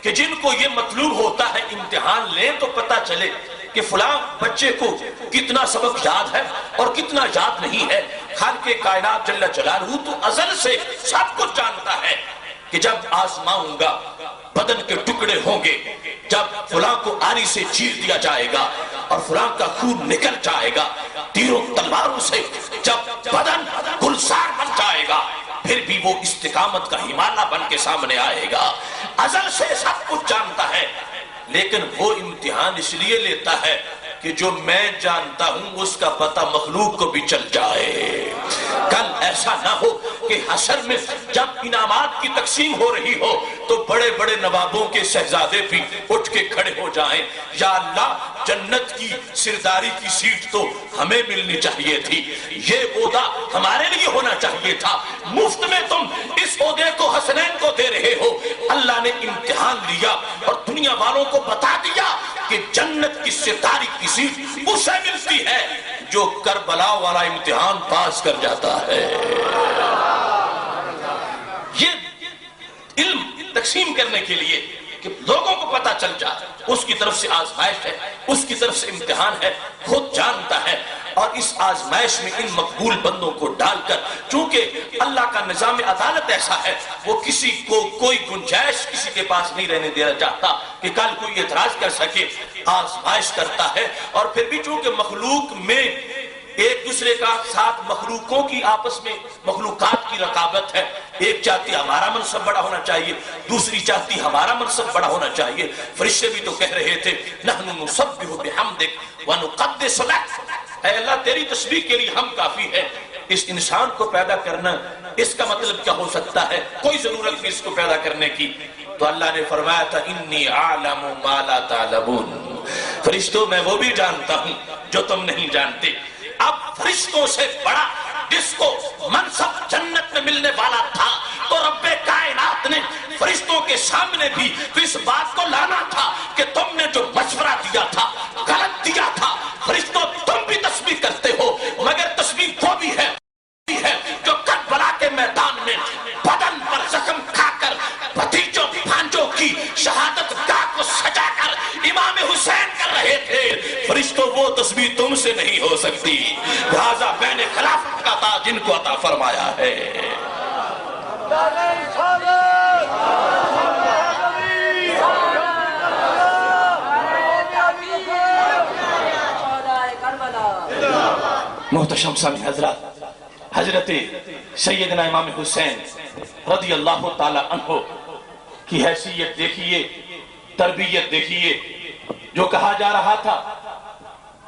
کہ جن کو یہ مطلوب ہوتا ہے امتحان لیں تو پتہ چلے کہ فلاں بچے کو کتنا سبق یاد ہے اور کتنا یاد نہیں ہے۔ خالق کائنات جل جلالہ تو ازل سے سب کچھ جانتا ہے کہ جب آزماؤں گا بدن کے ٹکڑے ہوں گے، جب فلاں کو آری سے چیر دیا جائے گا اور فلاں کا خون نکل جائے گا، تیروں تلواروں سے جب بدن گلزار بن جائے گا، پھر بھی وہ استقامت کا ہمالیہ بن کے سامنے آئے گا۔ ازل سے سب کچھ جانتا ہے، لیکن وہ امتحان اس لیے لیتا ہے کہ جو میں جانتا ہوں اس کا پتہ مخلوق کو بھی چل جائے۔ کل ایسا نہ ہو کہ حشر میں جب انعامات کی تقسیم ہو رہی ہو تو بڑے بڑے نوابوں کے شہزادے بھی اٹھ کے کھڑے ہو جائیں، یا اللہ جنت کی سرداری کی سیٹ تو ہمیں ملنی چاہیے تھی، یہ عہدہ ہمارے لیے ہونا چاہیے تھا، مفت میں تم اس عہدے کو حسنین کو دے رہے ہو۔ اللہ نے امتحان لیا اور دنیا والوں کو بتا دیا کہ جنت کی سرداری کی سیٹ اسے ملتی ہے جو کربلا والا امتحان پاس کر جاتا ہے۔ یہ علم تقسیم کرنے کے لیے کہ لوگوں کو پتہ چل جائے اس کی طرف سے آزمائش ہے، اس کی طرف سے امتحان ہے، خود جانتا ہے۔ اور اس آزمائش میں ان مقبول بندوں کو ڈال کر، چونکہ اللہ کا نظام عدالت ایسا ہے وہ کسی کو کوئی گنجائش کسی کے پاس نہیں رہنے دینا چاہتا کہ کل کوئی اعتراض کر سکے، آزمائش کرتا ہے۔ اور پھر بھی چونکہ مخلوق میں ایک دوسرے کا ساتھ مخلوقوں کی آپس میں مخلوقات کی رقابت ہے، ایک چاہتی ہمارا منصب بڑا ہونا چاہیے، دوسری چاہتی ہمارا منصب بڑا ہونا چاہیے۔ فرشتے بھی تو کہہ رہے تھے نحن نسبح بحمدک ونقدس لک، اے اللہ تیری تسبیح کے لیے ہم کافی ہے۔ اس انسان کو پیدا کرنا اس کا مطلب کیا ہو سکتا ہے؟ کوئی ضرورت نہیں اس کو پیدا کرنے کی۔ تو اللہ نے فرمایا تھا انی اعلم ما لا تعلمون، فرشتوں میں وہ بھی جانتا ہوں جو تم نہیں جانتے۔ اب فرشتوں سے بڑا جس کو منصب جنت میں ملنے والا تھا تو رب کائنات نے فرشتوں کے سامنے بھی تو اس بات کو لانا تھا کہ تم نے جو مشورہ دیا تھا غلط دیا تھا۔ فرشتوں تم بھی تسبیح کرتے ہو، مگر تسبیح وہ بھی ہے جو کربلا کے میدان میں بدن پر زخم کھا کر بھتیجوں بھانجوں کی شہادت گاہ کو سجا کر امام حسین کر رہے تھے۔ فرشتوں وہ تسبیح تم سے نہیں ہو سکتی، لہذا میں نے خلافت کا تاج جن کو عطا فرمایا ہے۔ محتشم سامع حضرات، حضرت سیدنا امام حسین رضی اللہ تعالی عنہ کی حیثیت دیکھیے، تربیت دیکھیے. جو کہا جا رہا تھا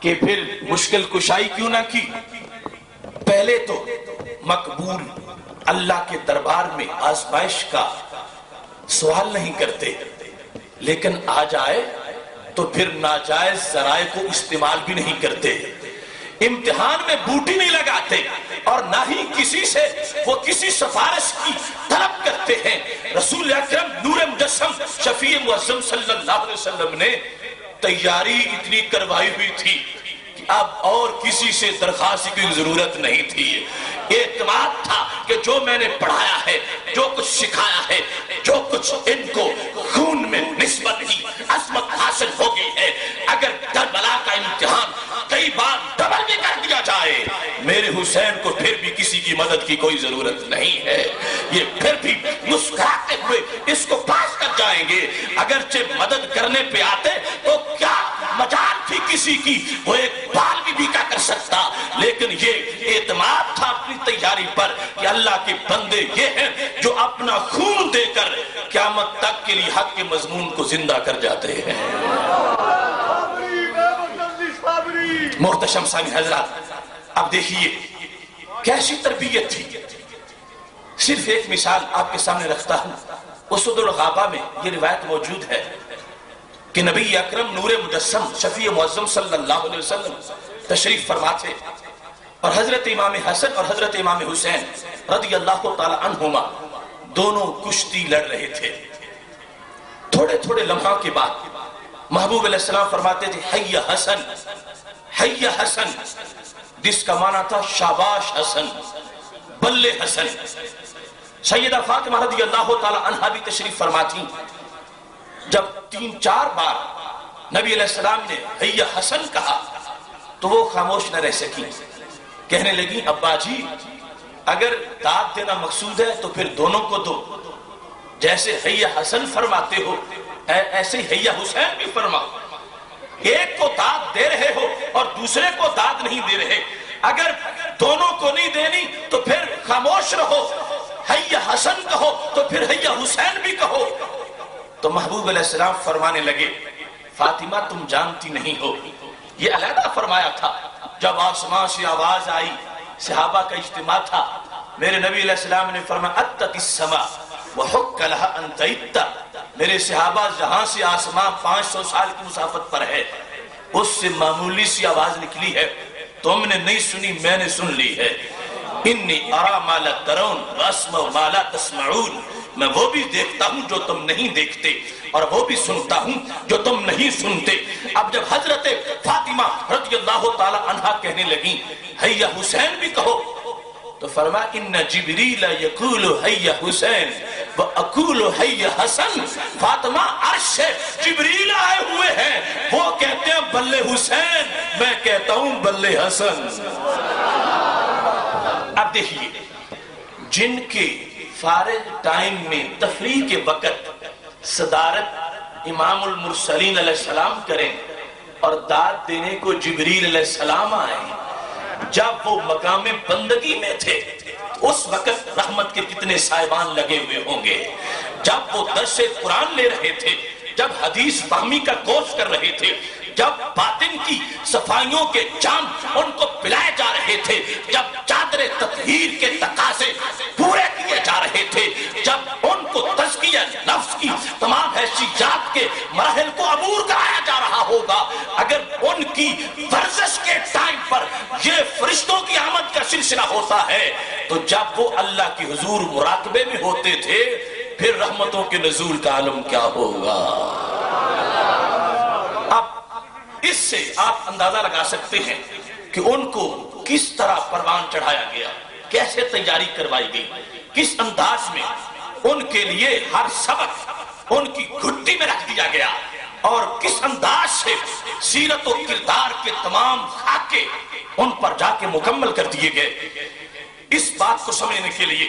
کہ پھر مشکل کشائی کیوں نہ کی، پہلے تو مقبول اللہ کے دربار میں آزمائش کا سوال نہیں کرتے، لیکن آ جائے تو پھر ناجائز ذرائع کو استعمال بھی نہیں کرتے، امتحان میں بوٹی نہیں لگاتے، اور نہ ہی کسی سے وہ کسی سفارش کی طلب کرتے ہیں. رسول اکرم نور مجسم شفیع معظم صلی اللہ علیہ وسلم نے تیاری اتنی کروائی ہوئی تھی کہ اب اور کسی سے درخواست کی ضرورت نہیں تھی. اعتماد تھا کہ جو میں نے پڑھایا ہے، جو کچھ سکھایا ہے، جو کچھ ان کو خون میں نسبت کی عظمت حاصل ہو گئی ہے، اگر کربلا کا امتحان کئی بار ڈبل بھی کر دیا جائے، میرے حسین کو پھر بھی کسی کی مدد کی کوئی ضرورت نہیں ہے. یہ پھر بھی مسکراتے ہوئے اس کو پاس کر جائیں گے. اگرچہ مدد کرنے پہ آتے تو کیا مجال تھی کسی کی، وہ ایک بال بھی بھیکا کر سکتا، لیکن یہ اعتماد تھا اپنی تیاری پر کہ اللہ کے بندے یہ ہیں جو اپنا خون دے کر قیامت تک کے لیے حق کے مضمون کو زندہ کر جاتے ہیں. محتشم سامع حضرات، اب دیکھیے کیسی تربیت تھی. صرف ایک مثال آپ کے سامنے رکھتا ہوں. اسود الغابہ میں یہ روایت موجود ہے کہ نبی اکرم نور مجسم شفیع معظم صلی اللہ علیہ وسلم تشریف فرما تھے، اور حضرت امام حسن اور حضرت امام حسین رضی اللہ تعالی عنہما دونوں کشتی لڑ رہے تھے. تھوڑے تھوڑے لمحہ کے بعد محبوب علیہ السلام فرماتے تھے حی حسن، حی حسن، جس کا معنی تھا شاباش حسن، بلے حسن. سیدہ فاطمہ رضی اللہ تعالی عنہا بھی تشریف فرما تھیں. جب 3-4 بار نبی علیہ السلام نے حی حسن کہا تو وہ خاموش نہ رہ سکی. کہنے لگی ابا جی اگر داد دینا مقصود ہے تو پھر دونوں کو دو، جیسے حی حسن فرماتے ہو ایسے حی حسین بھی فرما. ایک کو داد دے رہے ہو اور دوسرے کو داد نہیں دے رہے، اگر دونوں کو نہیں دینی تو پھر خاموش رہو، حی حسن کہو تو پھر حی حسین بھی کہو. تو محبوب علیہ السلام فرمانے لگے فاطمہ تم جانتی نہیں ہو، یہ علیحدہ فرمایا تھا. جب آسمان سے آواز آئی، صحابہ کا اجتماع تھا، میرے نبی علیہ السلام نے فرمایا اتت السماء وحق لها ان تئت. میرے صحابہ جہاں سے آسمان 500 سال کی مسافت پر ہے، اس سے معمولی سی آواز نکلی ہے، تم نے نہیں سنی میں نے سن لی ہے. انی ارا ما لا ترون واسمع ما لا تسمعون. میں وہ بھی دیکھتا ہوں جو تم نہیں دیکھتے، اور وہ بھی سنتا ہوں جو تم نہیں سنتے. اب جب حضرت فاطمہ رضی اللہ تعالی عنہا کہنے لگیں حی حسین بھی کہو، تو فرما ان جبریل یقول حی حسین واقول حی حسن. فاطمہ عرش سے جبریل آئے ہوئے ہیں، وہ کہتے ہیں بلے حسین، میں کہتا ہوں بلے حسن. اب دیکھیے جن کے فارغ ٹائم میں تفریح کے وقت صدارت امام المرسلین علیہ السلام کریں اور داد دینے کو جبریل علیہ السلام آئیں، جب وہ مقام بندگی میں تھے اس وقت رحمت کے کتنے صاحبان لگے ہوئے ہوں گے. جب وہ درس قرآن لے رہے تھے، جب حدیث فہمی کا کورس کر رہے تھے، جب باطن کی صفائیوں کے جام ان کو پلائے جا رہے تھے، جب چادر تطہیر کے تقاضے پورے کیے جا رہے تھے، جب ان کو تزکیہ نفس کی تمام حیثیات کے مراحل کو عبور کرایا جا رہا ہوگا، اگر ان کی ورزش کے ٹائم پر یہ فرشتوں کی آمد کا سلسلہ ہوتا ہے، تو جب وہ اللہ کی حضور مراقبے میں ہوتے تھے پھر رحمتوں کے نزول کا عالم کیا ہوگا. اب اس سے آپ اندازہ لگا سکتے ہیں کہ ان کو کس طرح پروان چڑھایا گیا، کیسے تیاری کروائی گئی، کس انداز میں ان کے لیے ہر سبق ان کی گھٹی میں رکھ دیا گیا، اور کس انداز سے سیرت و کردار کے تمام خاکے ان پر جا کے مکمل کر دیے گئے. اس بات کو سمجھنے کے لیے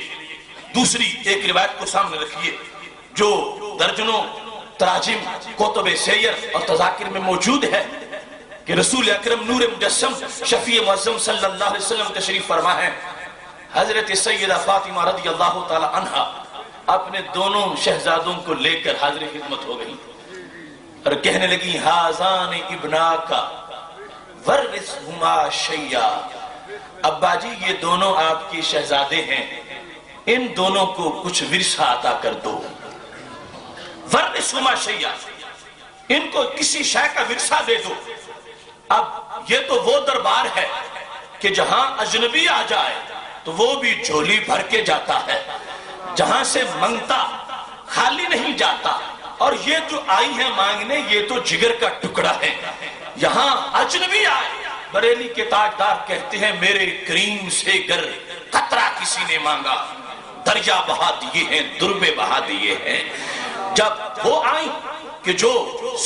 دوسری ایک روایت کو سامنے رکھیے جو درجنوں تراجم کتب سیر اور تذاکر میں موجود ہے کہ رسول اکرم نور مجسم شفیع معظم صلی اللہ علیہ وسلم تشریف فرما ہے. حضرت سیدہ فاطمہ رضی اللہ تعالی عنہا اپنے دونوں شہزادوں کو لے کر حاضر خدمت ہو گئی اور کہنے لگی ہازان ابناکا ورثہما شیئا. ابا جی یہ دونوں آپ کے شہزادے ہیں، ان دونوں کو کچھ ورثہ عطا کر دو. ورثہما شیئا، ان کو کسی شے کا ورثہ دے دو. اب یہ تو وہ دربار ہے کہ جہاں اجنبی آ جائے تو وہ بھی جھولی بھر کے جاتا ہے، جہاں سے منگتا خالی نہیں جاتا. اور یہ جو آئی ہے مانگنے یہ تو جگر کا ٹکڑا ہے. یہاں اجنبی آئے، بریلی کے تاجدار کہتے ہیں میرے کریم سے گر قطرہ کسی نے مانگا دریا بہا دیے ہیں، دربے بہا دیے ہیں. جب وہ آئیں کہ جو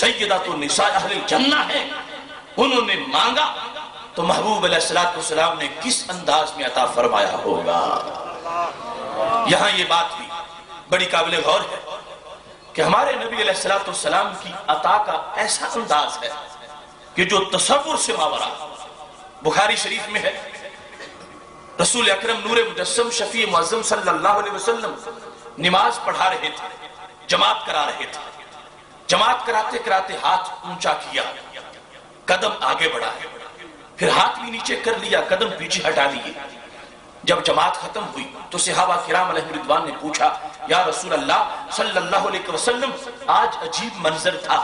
سیدۃ النساء اہل جنہ ہیں انہوں نے مانگا تو محبوب علیہ السلام نے کس انداز میں عطا فرمایا ہوگا. یہاں یہ بات بھی بڑی قابل غور ہے کہ ہمارے نبی علیہ السلام کی عطا کا ایسا انداز ہے کہ جو تصور سے ماورا. بخاری شریف میں ہے رسول اکرم نور مجسم شفیع معظم صلی اللہ علیہ وسلم نماز پڑھا رہے تھے، جماعت کرا رہے تھے. جماعت کراتے کراتے ہاتھ اونچا کیا، قدم آگے بڑھائے، پھر ہاتھ بھی نیچے کر لیا، قدم پیچھے ہٹا لیے. جب جماعت ختم ہوئی تو صحابہ کرام علیہ رضوان نے پوچھا یا رسول اللہ صلی اللہ علیہ وسلم آج عجیب منظر تھا،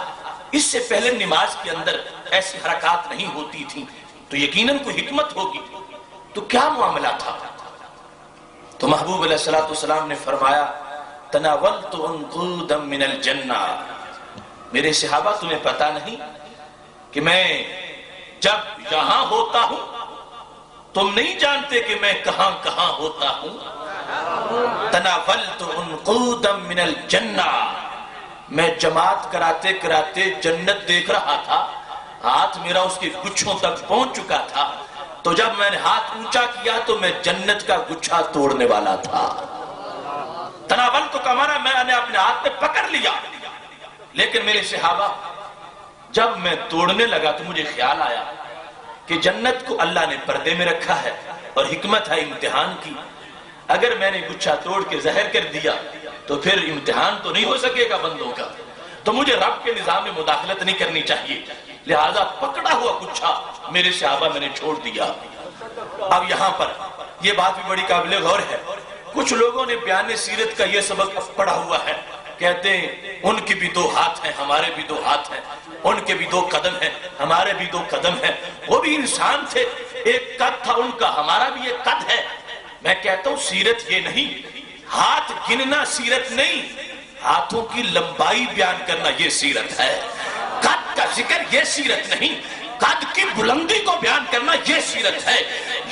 اس سے پہلے نماز کے اندر ایسی حرکات نہیں ہوتی تھیں، تو یقیناً کوئی حکمت ہوگی، تو کیا معاملہ تھا؟ تو محبوب علیہ السلام نے فرمایا تناولت عنقودا من الجنہ. میرے صحابہ تمہیں پتہ نہیں کہ میں جب یہاں ہوتا ہوں تم نہیں جانتے کہ میں کہاں کہاں ہوتا ہوں. تناولت عنقودا من الجنہ، میں جماعت کراتے کراتے جنت دیکھ رہا تھا، ہاتھ میرا اس کے گچھوں تک پہنچ چکا تھا، تو جب میں نے ہاتھ اونچا کیا تو میں جنت کا گچھا توڑنے والا تھا. تناولت کا معنی میں نے اپنے ہاتھ میں پکڑ لیا. لیکن میرے صحابہ جب میں توڑنے لگا تو مجھے خیال آیا کہ جنت کو اللہ نے پردے میں رکھا ہے اور حکمت ہے امتحان کی. اگر میں نے گچھا توڑ کے زہر کر دیا تو پھر امتحان تو نہیں ہو سکے گا بندوں کا، تو مجھے رب کے نظام میں مداخلت نہیں کرنی چاہیے، لہذا پکڑا ہوا گچھا میرے صحابہ میں نے چھوڑ دیا. اب یہاں پر یہ بات بھی بڑی قابل غور ہے. کچھ لوگوں نے بیان سیرت کا یہ سبق پڑھا ہوا ہے، کہتے ہیں ان کی بھی دو ہاتھ ہیں ہمارے بھی دو ہاتھ ہیں، ان کے بھی دو قدم ہیں ہمارے بھی دو قدم ہیں، وہ بھی انسان تھے، ایک قد تھا ان کا ہمارا بھی ایک قد ہے. میں کہتا ہوں سیرت یہ نہیں، ہاتھ گننا سیرت نہیں، ہاتھوں کی لمبائی بیان کرنا یہ سیرت ہے. قد کا ذکر یہ سیرت نہیں، قد کی بلندی کو بیان کرنا یہ سیرت ہے.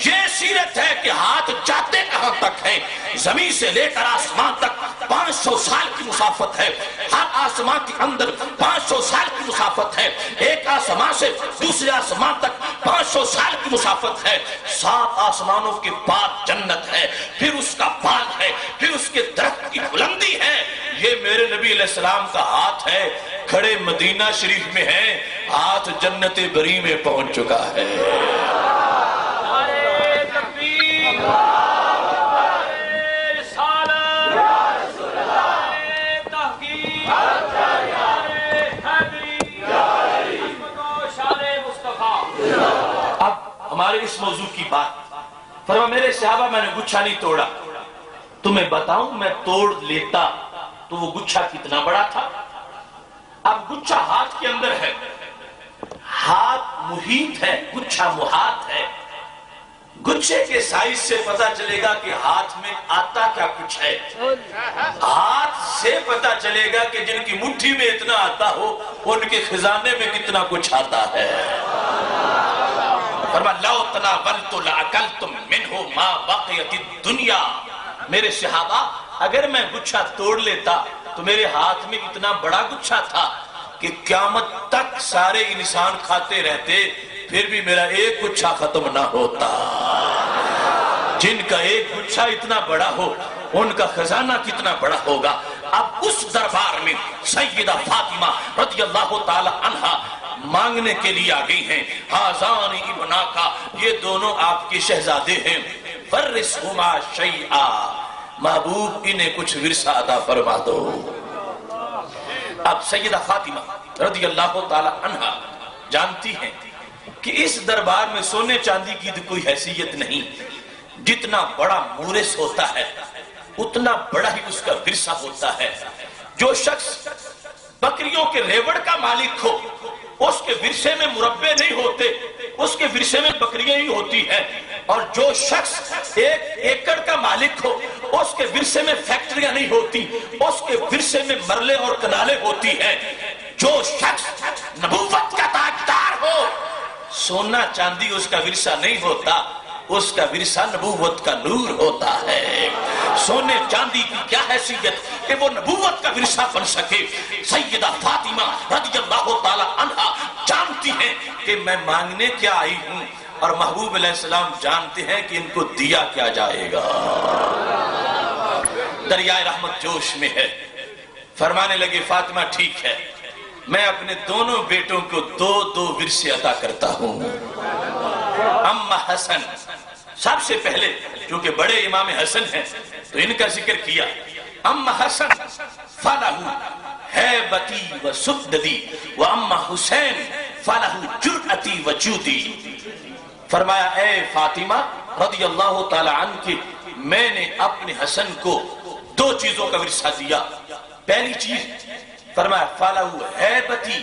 یہ سیرت ہے کہ ہاتھ جاتے کہاں تک ہیں، زمین سے لے کر آسمان تک 500 سال کی مسافت ہے. ہر آسمان کے اندر 500 سال کی مسافت ہے، ایک آسمان سے دوسرے آسمان تک 500 سال کی مسافت ہے. 7 آسمانوں کے بعد جنت ہے، پھر اس کا باغ ہے، پھر اس کے درخت کی بلندی ہے. یہ میرے نبی علیہ السلام کا ہاتھ ہے، کھڑے مدینہ شریف میں ہے، ہاتھ جنت بری میں پہنچ چکا ہے. اب ہمارے اس موضوع کی بات فرما میرے صحابہ میں نے گچھا نہیں توڑا، تمہیں بتاؤں میں توڑ لیتا تو وہ گچھا کتنا بڑا تھا. اب گچھا ہاتھ کے اندر ہے، ہاتھ محیط ہے، گچھا محاط ہے. گچھے کے سائز سے پتا چلے گا کہ ہاتھ میں آتا کیا کچھ ہے. ہاتھ سے پتا چلے گا کہ جن کی مٹھی میں اتنا آتا ہو ان کے خزانے میں کتنا کچھ آتا ہے. فرمایا لو تناولت لاکلتم منہ ما بقیت الدنیا. میرے صحابہ اگر میں گچھا توڑ لیتا تو میرے ہاتھ میں اتنا بڑا گچھا تھا کہ قیامت تک سارے انسان کھاتے رہتے پھر بھی میرا ایک گچھا ختم نہ ہوتا. جن کا ایک گچھا اتنا بڑا ہو ان کا خزانہ کتنا بڑا ہوگا. اب اس دربار میں سیدہ فاطمہ رضی اللہ تعالی عنہا مانگنے کے لیے آ گئی ہیں. ہازان ابنا کا، یہ دونوں آپ کے شہزادے ہیں. ورثہما شیئا، محبوب انہیں کچھ ورثہ عطا فرما دو. اب سیدہ فاطمہ رضی اللہ تعالی عنہا جانتی ہیں کہ اس دربار میں سونے چاندی کی تو کوئی حیثیت نہیں. جتنا بڑا مورث ہوتا ہے اتنا بڑا ہی اس کا ورثہ ہوتا ہے. جو شخص بکریوں کے ریوڑ کا مالک ہو اس کے ورثے میں مربے نہیں ہوتے، اس کے ورثے میں بکریاں ہی ہوتی ہیں. اور جو شخص 1 ایکڑ کا مالک ہو اس کے ورثے میں فیکٹریاں نہیں ہوتی، اس کے ورثے میں مرلے اور کنالیں ہوتی ہیں. جو شخص نبوت کا تاجدار ہو سونا چاندی اس کا ورثہ نہیں ہوتا، اس کا ورثہ نبوت کا نور ہوتا ہے. سونے چاندی کی کیا حیثیت کہ وہ نبوت کا ورثہ بن سکے. سیدہ فاطمہ رضی اللہ تعالی عنہا جانتی ہیں کہ میں مانگنے کیا آئی ہوں، اور محبوب علیہ السلام جانتے ہیں کہ ان کو دیا کیا جائے گا. دریائے رحمت جوش میں ہے. فرمانے لگے فاطمہ ٹھیک ہے، میں اپنے دونوں بیٹوں کو 2 ورثے عطا کرتا ہوں. اما حسن، سب سے پہلے چونکہ بڑے امام حسن ہیں تو ان کا ذکر کیا. اما حسن فَلَهُ هَيْبَتِي وَسُدَّدِي وَأَمَّا حسین فَلَهُ جُرْأَتِي وَجُودِي. فرمایا اے فاطمہ رضی اللہ تعالی عنہ کہ میں نے اپنے حسن کو 2 چیزوں کا ورثہ دیا. پہلی چیز فرمایا فَلَهُ هَيْبَتِي،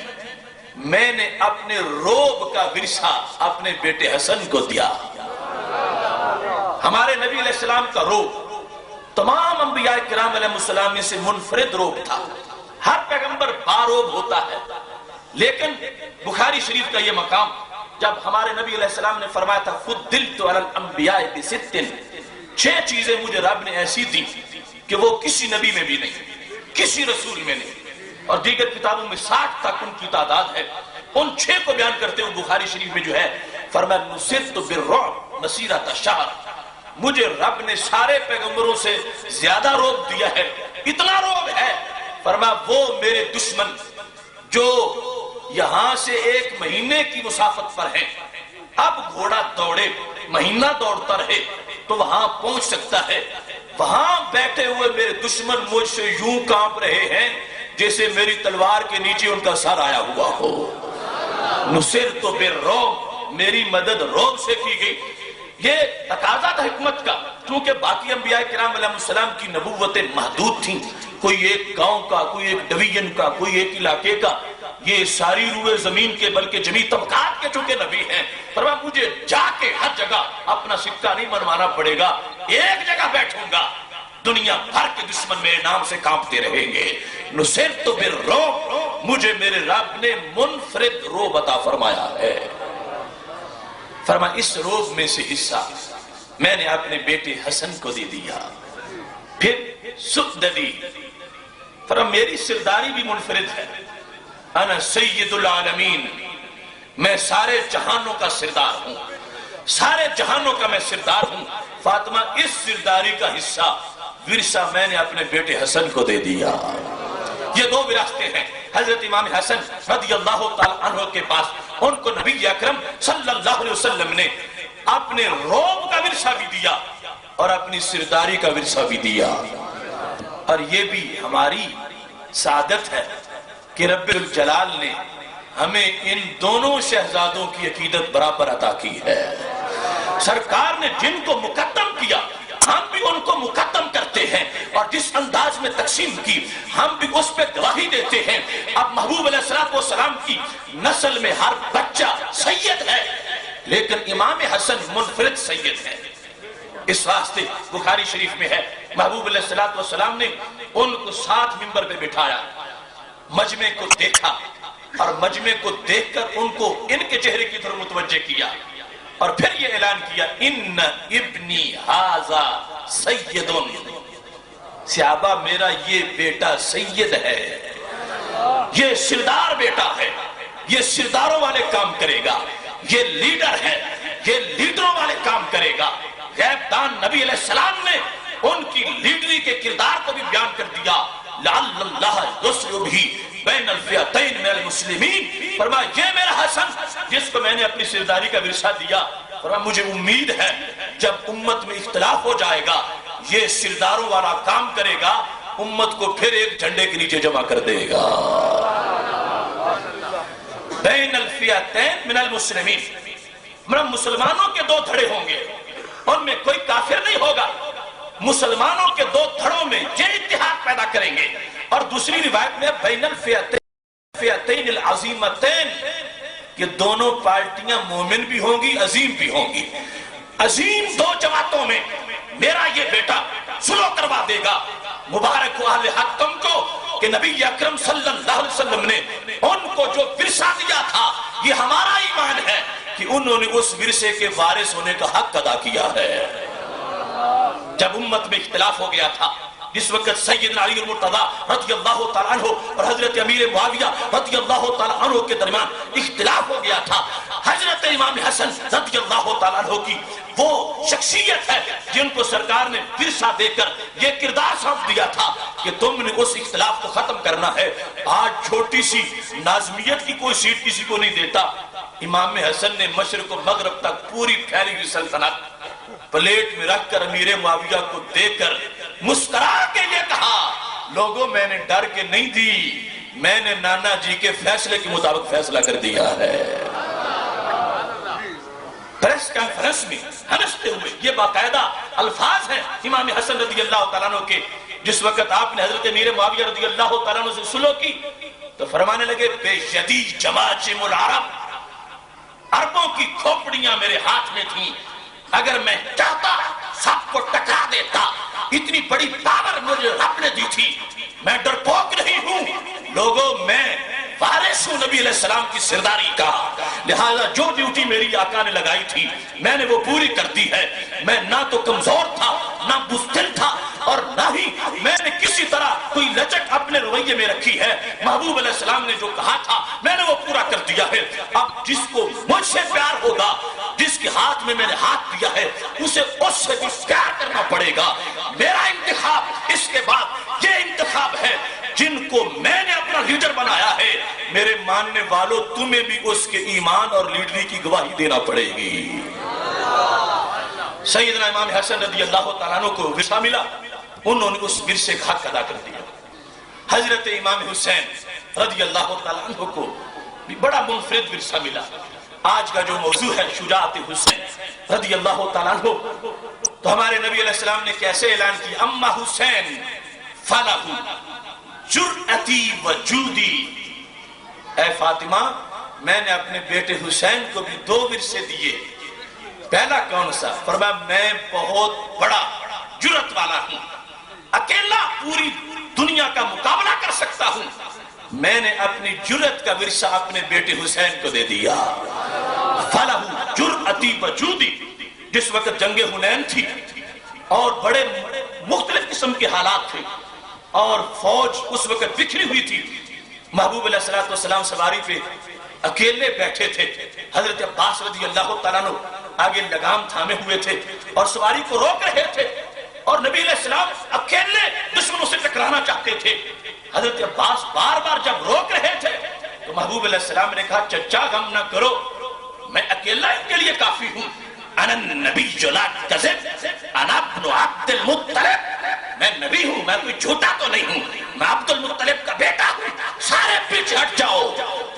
میں نے اپنے روب کا ورثہ اپنے بیٹے حسن کو دیا. ہمارے نبی علیہ السلام کا روب تمام انبیاء کرام علیہ السلام میں سے منفرد روب تھا. ہر پیغمبر باروب ہوتا ہے، لیکن بخاری شریف کا یہ مقام جب ہمارے نبی علیہ السلام نے فرمایا تھا فُضِّلْتُ عَلَى الْأَنْبِيَاءِ بِسِتٍ، 6 چیزیں مجھے رب نے ایسی دی کہ وہ کسی نبی میں بھی نہیں، کسی رسول میں نہیں، اور دیگر کتابوں میں 60 تک ان کی تعداد ہے. ان 6 کو بیان کرتے ہوئے بخاری شریف میں جو ہے فرمایا نُصِرْتُ بِالرُّعْبِ مَسِيرَةَ شَهْرٍ، مجھے رب نے سارے پیغمبروں سے زیادہ روب دیا ہے. اتنا روب ہے فرمایا وہ میرے دشمن جو یہاں سے 1 مہینے کی مسافت پر ہیں، اب گھوڑا دوڑے مہینہ دوڑتا رہے تو وہاں پہنچ سکتا ہے. وہاں بیٹھے ہوئے میرے دشمن مجھ سے یوں کانپ رہے ہیں جیسے میری تلوار کے نیچے ان کا سر آیا ہوا ہو. نصرت بالرعب، میری مدد رعب سے کی گئی. یہ تقاضا تھا حکمت کا، کیونکہ باقی انبیاء کرام علیہ السلام کی نبوتیں محدود تھیں. کوئی ایک گاؤں کا، کوئی ایک ڈویژن کا، کوئی ایک علاقے کا. یہ ساری روئے زمین کے بلکہ جمیع طبقات کے چونکہ نبی ہیں. فرمایا مجھے جا کے ہر جگہ اپنا سکہ نہیں منوانا پڑے گا، ایک جگہ بیٹھوں گا، دنیا بھر کے دشمن میرے نام سے کانپتے رہیں گے. نصرت بالرعب، مجھے میرے رب نے منفرد روب عطا فرمایا ہے. فرمایا اس روب میں سے حصہ میں نے اپنے بیٹے حسن کو دے دیا. پھر سددی، فرمایا میری سرداری بھی منفرد ہے. انا سید العالمین، میں سارے جہانوں کا سردار ہوں، سارے جہانوں کا میں سردار ہوں. فاطمہ اس سرداری کا حصہ ورثہ میں نے اپنے بیٹے حسن کو دے دیا. یہ 2 وراثتیں ہیں حضرت امام حسن رضی اللہ تعالی عنہ کے پاس. ان کو نبی اکرم صلی اللہ علیہ وسلم نے اپنے روب کا ورثہ بھی دیا اور اپنی سرداری کا ورثہ بھی دیا. اور یہ بھی ہماری سعادت ہے کہ رب الجلال نے ہمیں ان دونوں شہزادوں کی عقیدت برابر عطا کی ہے. سرکار نے جن کو مقدم کیا ہم بھی ان کو مقدم کرتے ہیں، اور جس انداز میں تقسیم کی ہم بھی اس پہ گواہی دیتے ہیں. اب محبوب علیہ السلام کی نسل میں ہر بچہ سید ہے، لیکن امام حسن منفرد سید ہے. اس واسطے بخاری شریف میں ہے محبوب علیہ السلام نے ان کو 7 منبر پہ بٹھایا، مجمع کو دیکھا، اور مجمع کو دیکھ کر ان کو ان کے چہرے کی طرف متوجہ کیا، اور پھر یہ اعلان کیا ان ابنی ھذا سید، صحابہ میرا یہ بیٹا سید ہے، یہ سردار بیٹا ہے، یہ سرداروں والے کام کرے گا، یہ لیڈر ہے، یہ لیڈروں والے کام کرے گا. غیب دان نبی علیہ السلام نے ان کی لیڈری کے کردار کو بھی بیان کر دیا. لعل اللہ یسر بھی بین الفئتین من المسلمین، فرمایا یہ میرا حسن جس کو میں نے اپنی سرداری کا ورثہ دیا، فرمایا مجھے امید ہے جب امت میں اختلاف ہو جائے گا یہ سرداروں والا کام کرے گا، امت کو پھر ایک جھنڈے کے نیچے جمع کر دے گا۔ بین الفئتین من المسلمین، مسلمانوں کے دو دھڑے ہوں گے، ان میں کوئی کافر نہیں ہوگا، مسلمانوں کے دو دھڑوں میں یہ اتحاد پیدا کریں گے۔ اور دوسری روایت میں بین الفئتین العظیمتین، کہ دونوں پارٹیاں مومن بھی ہوں گی عظیم بھی ہوں گی، عظیم دو جماعتوں میں میرا یہ بیٹا سلو کروا دے گا۔ مبارک ہو اہل حق تم کو کہ نبی اکرم صلی اللہ علیہ وسلم نے ان کو جو ورثہ دیا تھا، یہ ہمارا ایمان ہے کہ انہوں نے اس ورثے کے وارث ہونے کا حق ادا کیا ہے۔ جب امت میں اختلاف ہو گیا تھا، جس وقت سیدنا علی المرتضی رضی اللہ تعالیٰ عنہ اور حضرت امیر معاویہ رضی اللہ تعالیٰ عنہ کے درمیان اختلاف ہو گیا تھا، حضرت امام حسن رضی اللہ تعالیٰ عنہ کی وہ شخصیت ہے جن کو سرکار نے ورثہ دے کر یہ کردار سونپ دیا تھا کہ تم نے اس اختلاف کو ختم کرنا ہے۔ آج چھوٹی سی نازمیت کی کوئی سیٹ کسی کو نہیں دیتا۔ امام حسن نے مشرق و مغرب تک پوری پھیلی ہوئی سلطنت پلیٹ میں رکھ کر امیر معاویہ کو دے کر مسکرا کے یہ کہا، لوگوں میں نے ڈر کے نہیں دی، میں نے نانا جی کے فیصلے کے مطابق فیصلہ کر دیا ہے۔ پریس کانفرنس میں ہنستے ہوئے یہ باقاعدہ الفاظ ہیں امام حسن رضی اللہ تعالیٰ عنہ کے، جس وقت آپ نے حضرت امیر معاویہ رضی اللہ تعالیٰ عنہ سے سلو کی تو فرمانے لگے، بے یدی جماجم العرب، عربوں کی کھوپڑیاں میرے ہاتھ میں تھیں، اگر میں چاہتا سب کو ٹکرا دیتا، اتنی بڑی پاور مجھے رب نے دی تھی، میں ڈرپوک نہیں ہوں، لوگوں میں وارث ہوں نبی علیہ السلام کی سرداری کا، لہذا جو ڈیوٹی میری آقا نے لگائی تھی میں نے وہ پوری کر دی ہے۔ میں نہ تو کمزور تھا نہ بزدل تھا اور نہ ہی میں نے کسی طرح کوئی لچک اپنے رویے میں رکھی ہے۔ محبوب علیہ السلام نے جو کہا تھا میں نے وہ پورا کر دیا ہے۔ اب جس کو مجھ سے پیار ہوگا، جس کے ہاتھ میں میں نے ہاتھ دیا ہے، اسے اس سے بھی پیار کرنا پڑے گا۔ میرا انتخاب اس کے بعد یہ انتخاب ہے جن کو میں نے اپنا لیڈر بنایا ہے، میرے ماننے والوں تمہیں بھی اس کے ایمان اور لیڈری کی گواہی دینا پڑے گی۔ سیدنا امام حسن رضی اللہ تعالیٰ عنہ کو ورثہ ملا، انہوں نے اس ورثے کا حق ادا کر دیا۔ حضرت امام حسین رضی اللہ تعالیٰ عنہ کو بھی بڑا منفرد ورثہ ملا۔ آج کا جو موضوع ہے شجاعت حسین رضی اللہ تعالیٰ عنہ، تو ہمارے نبی علیہ السلام نے کیسے اعلان کیا، اما حسین فلہ جرأتی و جودی، اے فاطمہ میں نے اپنے بیٹے حسین کو بھی دو ورثے دیے، پہلا کون سا؟ فرمایا میں بہت بڑا جرأت والا ہوں، اکیلا پوری دنیا کا مقابلہ کر سکتا ہوں، میں نے اپنی جرأت کا ورثہ اپنے بیٹے حسین کو دے دیا۔ فلہ جرأتی و جودی، جس وقت جنگ حنین تھی اور بڑے مختلف قسم کے حالات تھے اور فوج اس وقت بکھری ہوئی تھی، محبوب علیہ السلام سواری پہ اکیلے بیٹھے تھے، حضرت عباس رضی اللہ تعالیٰ عنہ آگے لگام تھامے ہوئے تھے اور سواری کو روک رہے تھے، اور نبی علیہ السلام اکیلے دشمنوں سے ٹکرانا چاہتے تھے۔ حضرت عباس بار بار جب روک رہے تھے تو محبوب علیہ السلام نے کہا، چچا غم نہ کرو، میں اکیلا ان کے لیے کافی ہوں، انا النبی لا کذب انا ابن عبد المطلب، میں نبی ہوں، میں کوئی جھوٹا تو نہیں ہوں، میں عبد المطلب کا بیٹا ہوں، سارے پیچھے ہٹ جاؤ،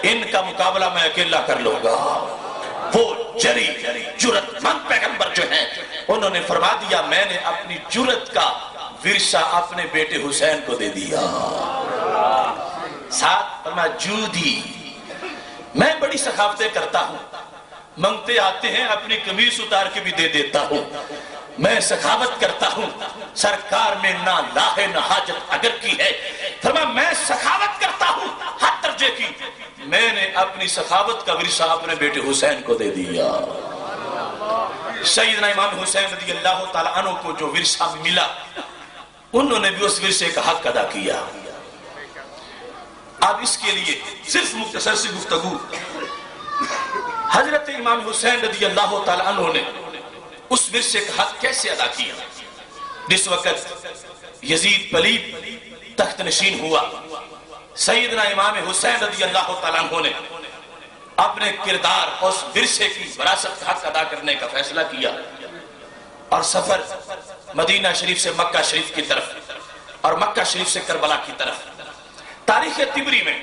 ان کا مقابلہ میں اکیلا کر لوں گا۔ وہ جری جرأت مند پیغمبر جو ہیں انہوں نے فرما دیا، میں نے اپنی جرأت کا ورثہ اپنے بیٹے حسین کو دے دیا۔ ساتھ فرمایا جودی، میں بڑی سخاوتیں کرتا ہوں، منگتے آتے ہیں اپنی قمیص اتار کے بھی دے دیتا ہوں، میں سخاوت کرتا ہوں، سرکار میں نہ لاہ نہ حاجت اگر کی ہے، فرمایا میں سخاوت کرتا ہوں ہر درجے کی، میں نے اپنی سخاوت کا ورثہ اپنے بیٹے حسین کو دے دیا۔ سیدنا امام حسین رضی اللہ تعالیٰ عنہ کو جو ورثہ ملا انہوں نے بھی اس ورثے کا حق ادا کیا۔ اب اس کے لیے صرف مختصر سی گفتگو، حضرت امام حسین رضی اللہ تعالیٰ عنہ نے اس ورثے کا حق کیسے ادا کیا؟ جس وقت یزید پلیب تخت نشین ہوا، سیدنا امام حسین رضی اللہ تعالیٰ عنہ نے اپنے کردار اس ورثے کی وراثت کا حق ادا کرنے کا فیصلہ کیا اور سفر مدینہ شریف سے مکہ شریف کی طرف اور مکہ شریف سے کربلا کی طرف. تاریخ طبری میں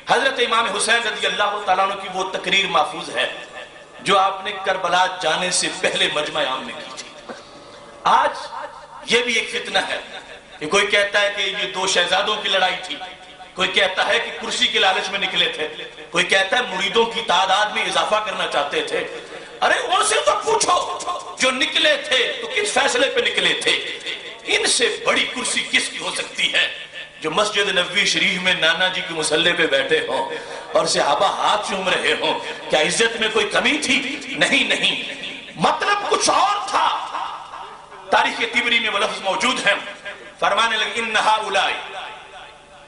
حضرت امام حسین رضی اللہ تعالیٰ عنہ کی وہ تقریر محفوظ ہے جو آپ نے کربلا جانے سے پہلے مجمع عام میں کی تھی. آج یہ بھی ایک فتنہ ہے کہ کوئی کہتا ہے کہ یہ دو شہزادوں کی لڑائی تھی, کوئی کہتا ہے کہ کرسی کے لالچ میں نکلے تھے, کوئی کہتا ہے مریدوں کی تعداد میں اضافہ کرنا چاہتے تھے. ارے ان سے تو پوچھو جو نکلے تھے تو کس فیصلے پہ نکلے تھے. ان سے بڑی کرسی کس کی ہو سکتی ہے جو مسجد نبوی شریف میں نانا جی کے مصلے پہ بیٹھے ہوں اور صحابہ ہاتھ چوم رہے ہوں. کیا عزت میں کوئی کمی تھی؟ نہیں, مطلب کچھ اور تھا. تاریخ طبری میں وہ لفظ موجود ہیں, فرمانے لگے انہا اولائی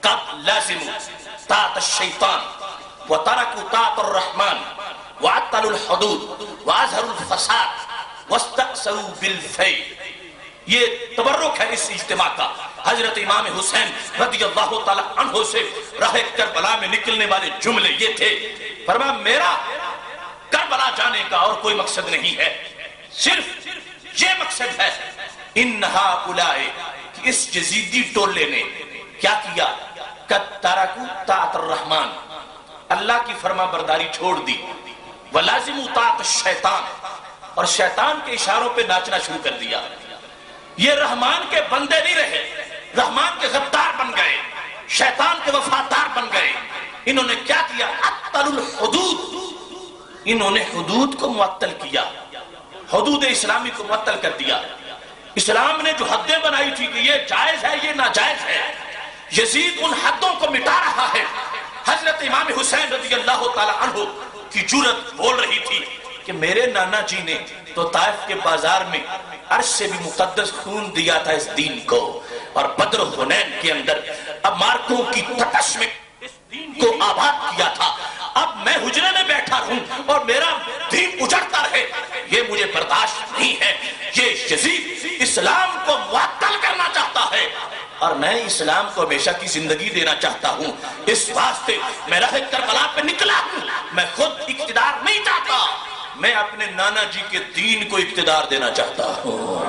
قد لازموا طاعت الشیطان وترکوا طاعت الرحمن وعطلوا الحدود واظہروا الفساد واستأثروا بالفی. یہ تبرک ہے اس اجتماع کا. حضرت امام حسین رضی اللہ تعالی عنہ سے راہ کربلا میں نکلنے والے جملے یہ تھے, فرمایا میرا کربلا جانے کا اور کوئی مقصد نہیں ہے, صرف یہ مقصد ہے انہا اولائے کہ اس جزیدی ٹولے نے کیا کیا, قد ترکوا طاعت الرحمن, اللہ کی فرما برداری چھوڑ دی, ولازموا طاعت الشیطان, اور شیطان کے اشاروں پہ ناچنا شروع کر دیا. یہ رحمان کے بندے نہیں رہے, رحمان کے غدار بن گئے, شیطان کے وفادار بن گئے. انہوں نے کیا کیا, عطلوا الحدود, انہوں نے حدود کو معطل کیا, حدود اسلامی کو معطل کر دیا. اسلام نے جو حدیں بنائی تھی کہ یہ جائز ہے یہ ناجائز ہے, یزید ان حدوں کو مٹا رہا ہے. حضرت امام حسین رضی اللہ تعالی عنہ کی جرأت بول رہی تھی کہ میرے نانا جی نے تو طائف کے بازار میں عرش سے بھی مقدس خون دیا تھا اس دین کو, اور بدر و حنین کے اندر اب مارکوں کی تپش میں اس دین کو آباد کیا تھا. اب میں حجرے میں بیٹھا ہوں اور میرا دین اجڑتا رہے, یہ مجھے برداشت نہیں ہے. یہ یزید اسلام کو معطل کرنا چاہتا ہے اور میں اسلام کو ہمیشہ کی زندگی دینا چاہتا ہوں. اس واسطے میں راہ کربلا پہ نکلا ہوں. میں خود اقتدار نہیں چاہتا, میں اپنے نانا جی کے دین کو اقتدار دینا چاہتا ہوں.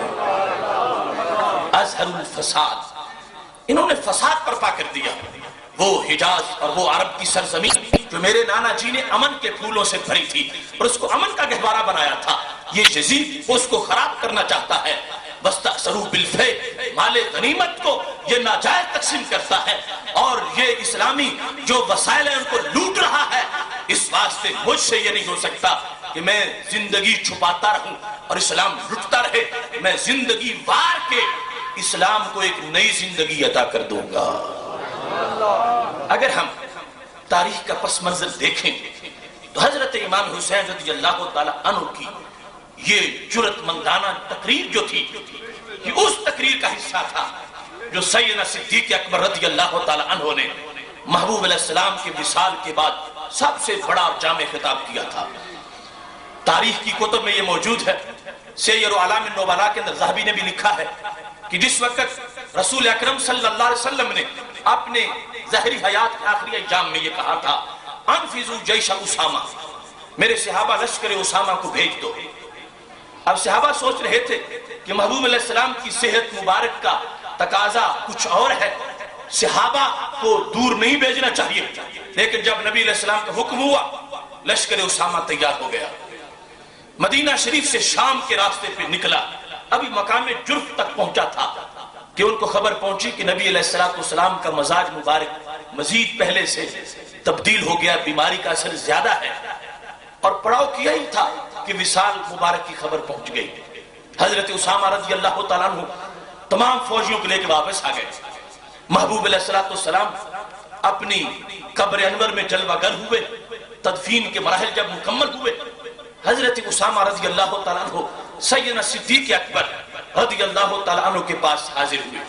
اظہر الفساد, انہوں نے فساد برپا کر دیا. وہ حجاز اور وہ عرب کی سرزمین جو میرے نانا جی نے امن کے پھولوں سے بھری تھی اور اس کو امن کا گہوارہ بنایا تھا, یہ یزید اس کو خراب کرنا چاہتا ہے. واستأثروا بالفی, مال غنیمت کو یہ ناجائز تقسیم کرتا ہے اور یہ اسلامی جو وسائل ہیں ان کو لوٹ رہا ہے. اس واسطے مجھ سے یہ نہیں ہو سکتا کہ میں زندگی چھپاتا رہوں اور اسلام لٹتا رہے. میں زندگی وار کے اسلام کو ایک نئی زندگی عطا کر دوں گا. اگر ہم تاریخ کا پس منظر دیکھیں تو حضرت امام حسین رضی اللہ تعالی عنہ کی یہ جرأت مندانہ تقریر جو تھی, یہ اس تقریر کا حصہ تھا جو سیدنا صدیق اکبر رضی اللہ تعالی عنہ نے محبوب علیہ السلام کے وصال کے بعد سب سے بڑا اور جامع خطاب کیا تھا. تاریخ کی کتب میں یہ موجود ہے. سیر و اعلام النبلاء کے اندر ذہبی نے بھی لکھا ہے کہ جس وقت رسول اکرم صلی اللہ علیہ وسلم نے اپنے ظاہری حیات کے آخری ایام میں یہ کہا تھا, انفذوا جیش اسامہ, میرے صحابہ لشکر اسامہ کو بھیج دو. اب صحابہ سوچ رہے تھے کہ محبوب علیہ السلام کی صحت مبارک کا تقاضا کچھ اور ہے, صحابہ کو دور نہیں بھیجنا چاہیے. لیکن جب نبی علیہ السلام کا حکم ہوا, لشکر اسامہ تیار ہو گیا, مدینہ شریف سے شام کے راستے پہ نکلا. ابھی مقام جرف تک پہنچا تھا کہ ان کو خبر پہنچی کہ نبی علیہ السلام کا مزاج مبارک مزید پہلے سے تبدیل ہو گیا, بیماری کا اثر زیادہ ہے. اور پڑاؤ کیا ہی تھا کہ وصال مبارک کی خبر پہنچ گئی. حضرت اسامہ رضی اللہ تعالیٰ عنہ تمام فوجیوں کو لے کے واپس آ گئے. محبوب علیہ السلام اپنی قبر انور میں جلوہ گر ہوئے. تدفین کے مراحل جب مکمل ہوئے, حضرت اسامہ رضی اللہ تعالیٰ عنہ سیدنا صدیق اکبر رضی اللہ تعالیٰ عنہ کے پاس حاضر ہوئے.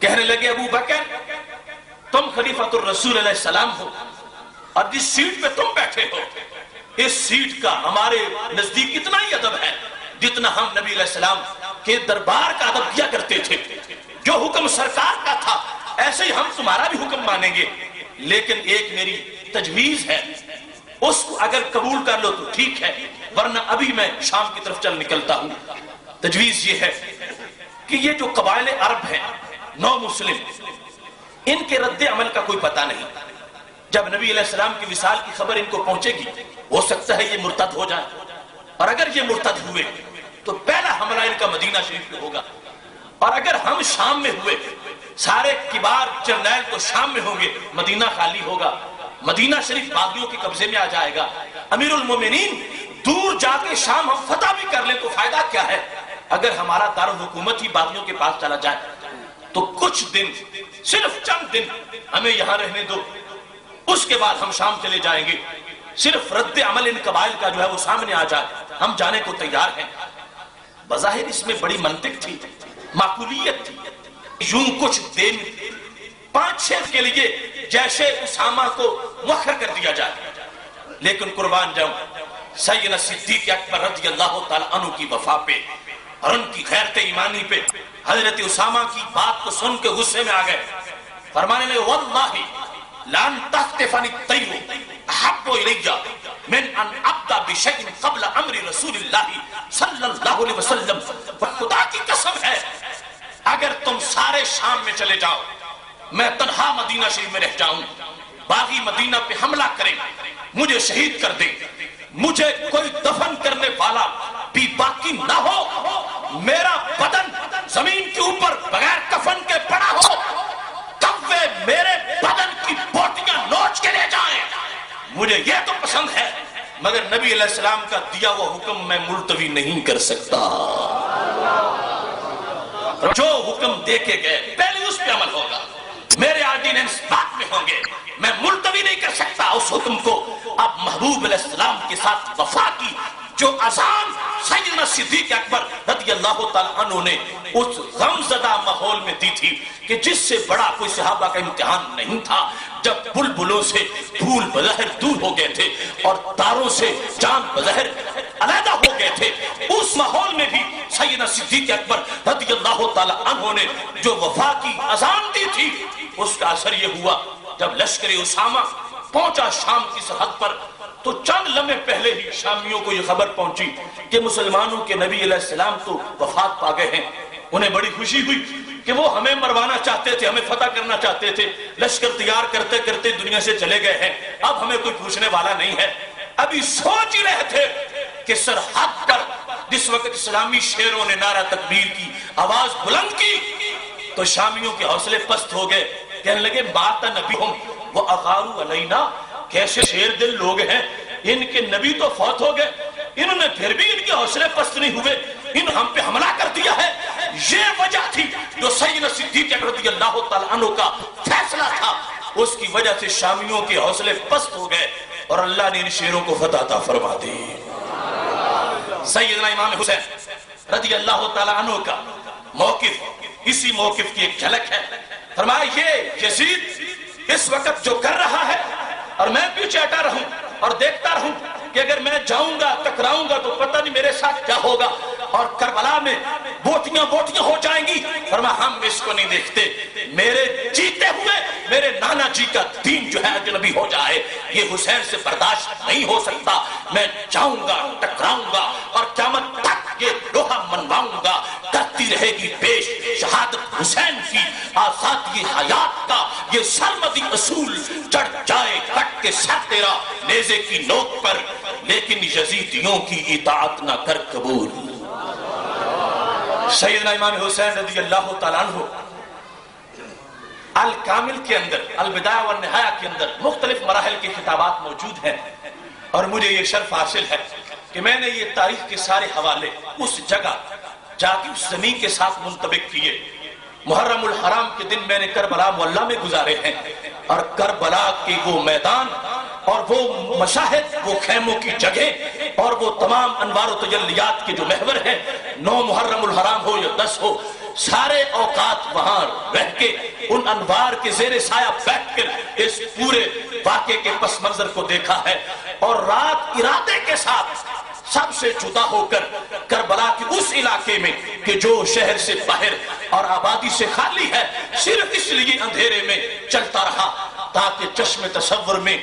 کہنے لگے, ابو بکر تم خلیفۃ الرسول علیہ السلام ہو اور جس سیٹ پہ تم بیٹھے ہو اس سیٹ کا ہمارے نزدیک اتنا ہی ادب ہے جتنا ہم نبی علیہ السلام کے دربار کا ادب کیا کرتے تھے. جو حکم سرکار کا تھا ایسے ہی ہم تمہارا بھی حکم مانیں گے, لیکن ایک میری تجویز ہے، اس کو اگر قبول کر لو تو ٹھیک ہے، ورنہ ابھی میں شام کی طرف چل نکلتا ہوں۔ تجویز یہ ہے کہ یہ جو قبائل عرب ہیں نو مسلم، ان کے رد عمل کا کوئی پتہ نہیں۔ جب نبی علیہ السلام کی وصال کی خبر ان کو پہنچے گی، ہو سکتا ہے یہ مرتد ہو جائے، اور اگر یہ مرتد ہوئے تو پہلا حملہ ان کا مدینہ شریف میں ہوگا، اور اگر ہم شام میں ہوئے، سارے کبار جرنیل تو شام میں ہوں گے، مدینہ خالی ہوگا، مدینہ شریف باغیوں کے قبضے میں آ جائے گا۔ امیر المومنین، دور جا کے شام ہم فتح بھی کر لیں تو فائدہ کیا ہے اگر ہمارا دارالحکومت ہی باغیوں کے پاس چلا جائے؟ تو کچھ دن، صرف چند دن ہمیں یہاں رہنے دو، اس کے بعد ہم شام چلے جائیں گے، صرف رد عمل ان قبائل کا جو ہے وہ سامنے آ جائے، ہم جانے کو تیار ہیں۔ بظاہر اس میں بڑی منطق تھی، معقولیت تھی۔ یوں کچھ دن 5-6 کے لیے جیسے اسامہ کو مؤخر کر دیا جائے، لیکن قربان جاؤں سیدنا صدیق اکبر رضی اللہ تعالیٰ عنہ کی وفا پہ اور ان کی غیرت ایمانی پہ حضرت اسامہ کی بات کو سن کے غصے میں آ گئے، فرمانے لگے واللہ لان تختفنی الطیر احب الی من ان ابدا بشیء قبل امر رسول اللہ صلی اللہ علیہ وسلم۔ خدا کی قسم ہے اگر تم سارے شام میں چلے جاؤ، میں تنہا مدینہ شریف میں رہ جاؤں، باغی مدینہ پہ حملہ کریں، مجھے شہید کر دیں، مجھے کوئی دفن کرنے والا بھی باقی نہ ہو، میرا بدن زمین کے اوپر بغیر کفن کے پڑا ہو، کوے میرے بدن کی بوٹیاں نوچ کے لے جائیں، مجھے یہ تو پسند ہے، مگر نبی علیہ السلام کا دیا وہ حکم میں ملتوی نہیں کر سکتا۔ جو حکم دے کے گئے پہلے اس پہ عمل ہوگا، میرے آرڈیننس بعد میں ہوں گے، میں ملتوی نہیں کر سکتا اس حکم کو۔ اب محبوب علیہ السلام کے ساتھ وفا کی جو اذان سیدنا صدیق اکبر رضی اللہ تعالیٰ عنہ نے اس غمزدہ ماحول میں دی تھی کہ جس سے بڑا کوئی صحابہ کا امتحان نہیں تھا، جب بلبلوں سے پھول بظاہر دور ہو گئے تھے اور تاروں سے چاند بظاہر علیحدہ ہو گئے تھے، اس ماحول میں بھی سیدنا صدیق اکبر رضی اللہ تعالیٰ عنہ نے جو وفا کی اذان دی تھی، اس کا اثر یہ ہوا جب لشکر اسامہ پہنچا شام کی سرحد پر تو چند لمحے پہلے ہی شامیوں کو یہ خبر پہنچی کہ مسلمانوں کے نبی علیہ السلام تو وفات پا گئے ہیں۔ انہیں بڑی خوشی ہوئی کہ وہ ہمیں مروانا چاہتے تھے، ہمیں فتح کرنا چاہتے تھے، لشکر تیار کرتے کرتے دنیا سے چلے گئے ہیں، اب ہمیں کوئی پوچھنے والا نہیں ہے۔ ابھی سوچ ہی رہے تھے کہ سرحد پر جس وقت اسلامی شیروں نے نعرہ تکبیر کی آواز بلند کی تو شامیوں کے حوصلے پست ہو گئے، کہنے لگے بات نبیہم وَأَغَارُوا عَلَيْنَا، کیسے شیر دل لوگ ہیں، ان کے نبی تو فوت ہو گئے، انہوں نے پھر بھی ان کے حوصلے پست نہیں ہوئے، انہوں ہم پہ حملہ کر دیا ہے۔ یہ وجہ تھی جو سیدنا صدیق رضی اللہ تعالیٰ عنہ کا فیصلہ تھا، اس کی وجہ سے شامیوں کے حوصلے پست ہو گئے اور اللہ نے ان شیروں کو فتح عطا فرما دی۔ سیدنا امام حسین رضی اللہ تعالیٰ عنہ کا موقف اسی موقف کی ایک جھلک ہے۔ فرمایا یہ یزید اس وقت جو کر رہا ہے اور میں پیچھے ہٹا رہوں اور دیکھتا رہوں کہ اگر میں جاؤں گا ٹکراؤں گا تو پتہ نہیں میرے ساتھ کیا ہوگا اور کربلا میں بوٹیاں بوٹیاں ہو جائیں گی، فرمایا ہم اس کو نہیں دیکھتے، میرے جیتے ہوئے میرے نانا جی کا دین جو ہے اجنبی ہو جائے یہ حسین سے برداشت نہیں ہو سکتا، میں جاؤں گا ٹکراؤں گا اور قیامت تک یہ لوہا منواؤں گا، کرتی رہے گی پیش شہادت حسین کی، آزادی حیات کا یہ سرمدی اصول، چڑھ جائے کٹ کے سر تیرا نیزے کی نوک پر، لیکن یزیدیوں کی اطاعت نہ کر قبول۔ سیدنا امام حسین رضی اللہ تعالیٰ عنہ الکامل کے اندر، البدایہ والنہایہ کے اندر مختلف مراحل کے خطابات موجود ہیں، اور مجھے یہ شرف حاصل ہے کہ میں نے یہ تاریخ کے سارے حوالے اس جگہ جا کے اس زمین کے ساتھ منطبق کیے۔ محرم الحرام کے دن میں نے کربلا معلیٰ میں گزارے ہیں، اور کربلا کے وہ میدان اور وہ مشاہد، وہ خیموں کی جگہ اور وہ تمام انوار و تجلیات کے جو محور ہیں، 9 محرم الحرام ہو یا 10 ہو، سارے اوقات وہاں رہ کے ان انوار کے زیر سایہ بیٹھ کر اس پورے واقعے کے پس منظر کو دیکھا ہے، اور رات ارادے کے ساتھ سب سے جدا ہو کر کربلا کے اس علاقے میں کہ جو شہر سے باہر اور آبادی سے خالی ہے صرف اس لیے اندھیرے میں چلتا رہا تاکہ چشم تصور میں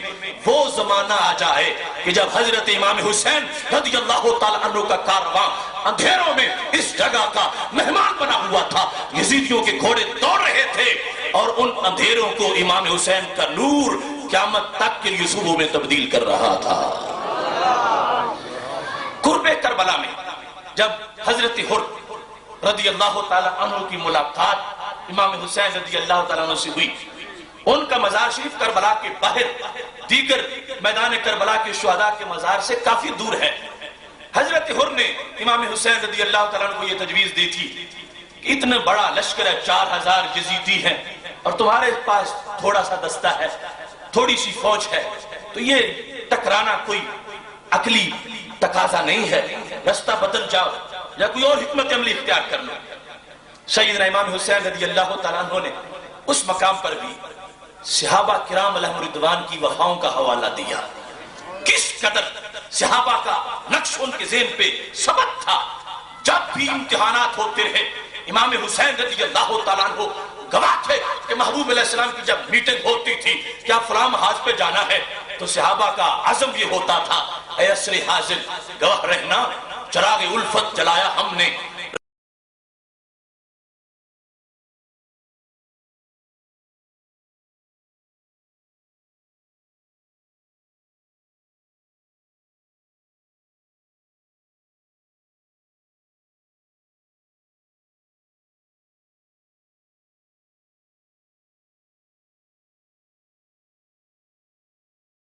وہ زمانہ آ جائے کہ جب حضرت امام حسین رضی اللہ تعالیٰ عنہ کا کارواں اندھیروں میں اس جگہ کا مہمان بنا ہوا تھا، یزیدیوں کے گھوڑے دوڑ رہے تھے اور ان اندھیروں کو امام حسین کا نور قیامت تک کے لیے صبح میں تبدیل کر رہا تھا۔ قرب کربلا میں جب حضرت حر رضی اللہ تعالیٰ عنہ کی ملاقات امام حسین رضی اللہ تعالیٰ عنہ سے ہوئی، ان کا مزار شریف کربلا کے باہر دیگر میدان کربلا کے شہداء کے مزار سے کافی دور ہے۔ حضرت حر نے امام حسین رضی اللہ تعالیٰ عنہ کو یہ تجویز دی تھی کہ اتنا بڑا لشکر ہے، 4000 یزیدی ہیں اور تمہارے پاس تھوڑا سا دستہ ہے، تھوڑی سی فوج ہے، تو یہ ٹکرانا کوئی عقلی تقاضا نہیں ہے، رستہ بدل جاؤ یا کوئی اور حکمت عملی اختیار کر لو۔ سیدنا امام حسین رضی اللہ تعالیٰ عنہ نے اس مقام پر بھی صحابہ کرام علیہم رضوان کی وفاؤں کا حوالہ دیا، کس قدر صحابہ کا نقش ان کے ذہن پہ ثبت تھا۔ جب بھی امتحانات ہوتے رہے امام حسین رضی اللہ تعالیٰ عنہ گواہ تھے کہ محبوب علیہ السلام کی جب میٹنگ ہوتی تھی کیا فلاں محاذ پہ جانا ہے تو صحابہ کا عزم یہ ہوتا تھا، اے عصر حاضر گواہ رہنا، چراغ الفت جلایا ہم نے،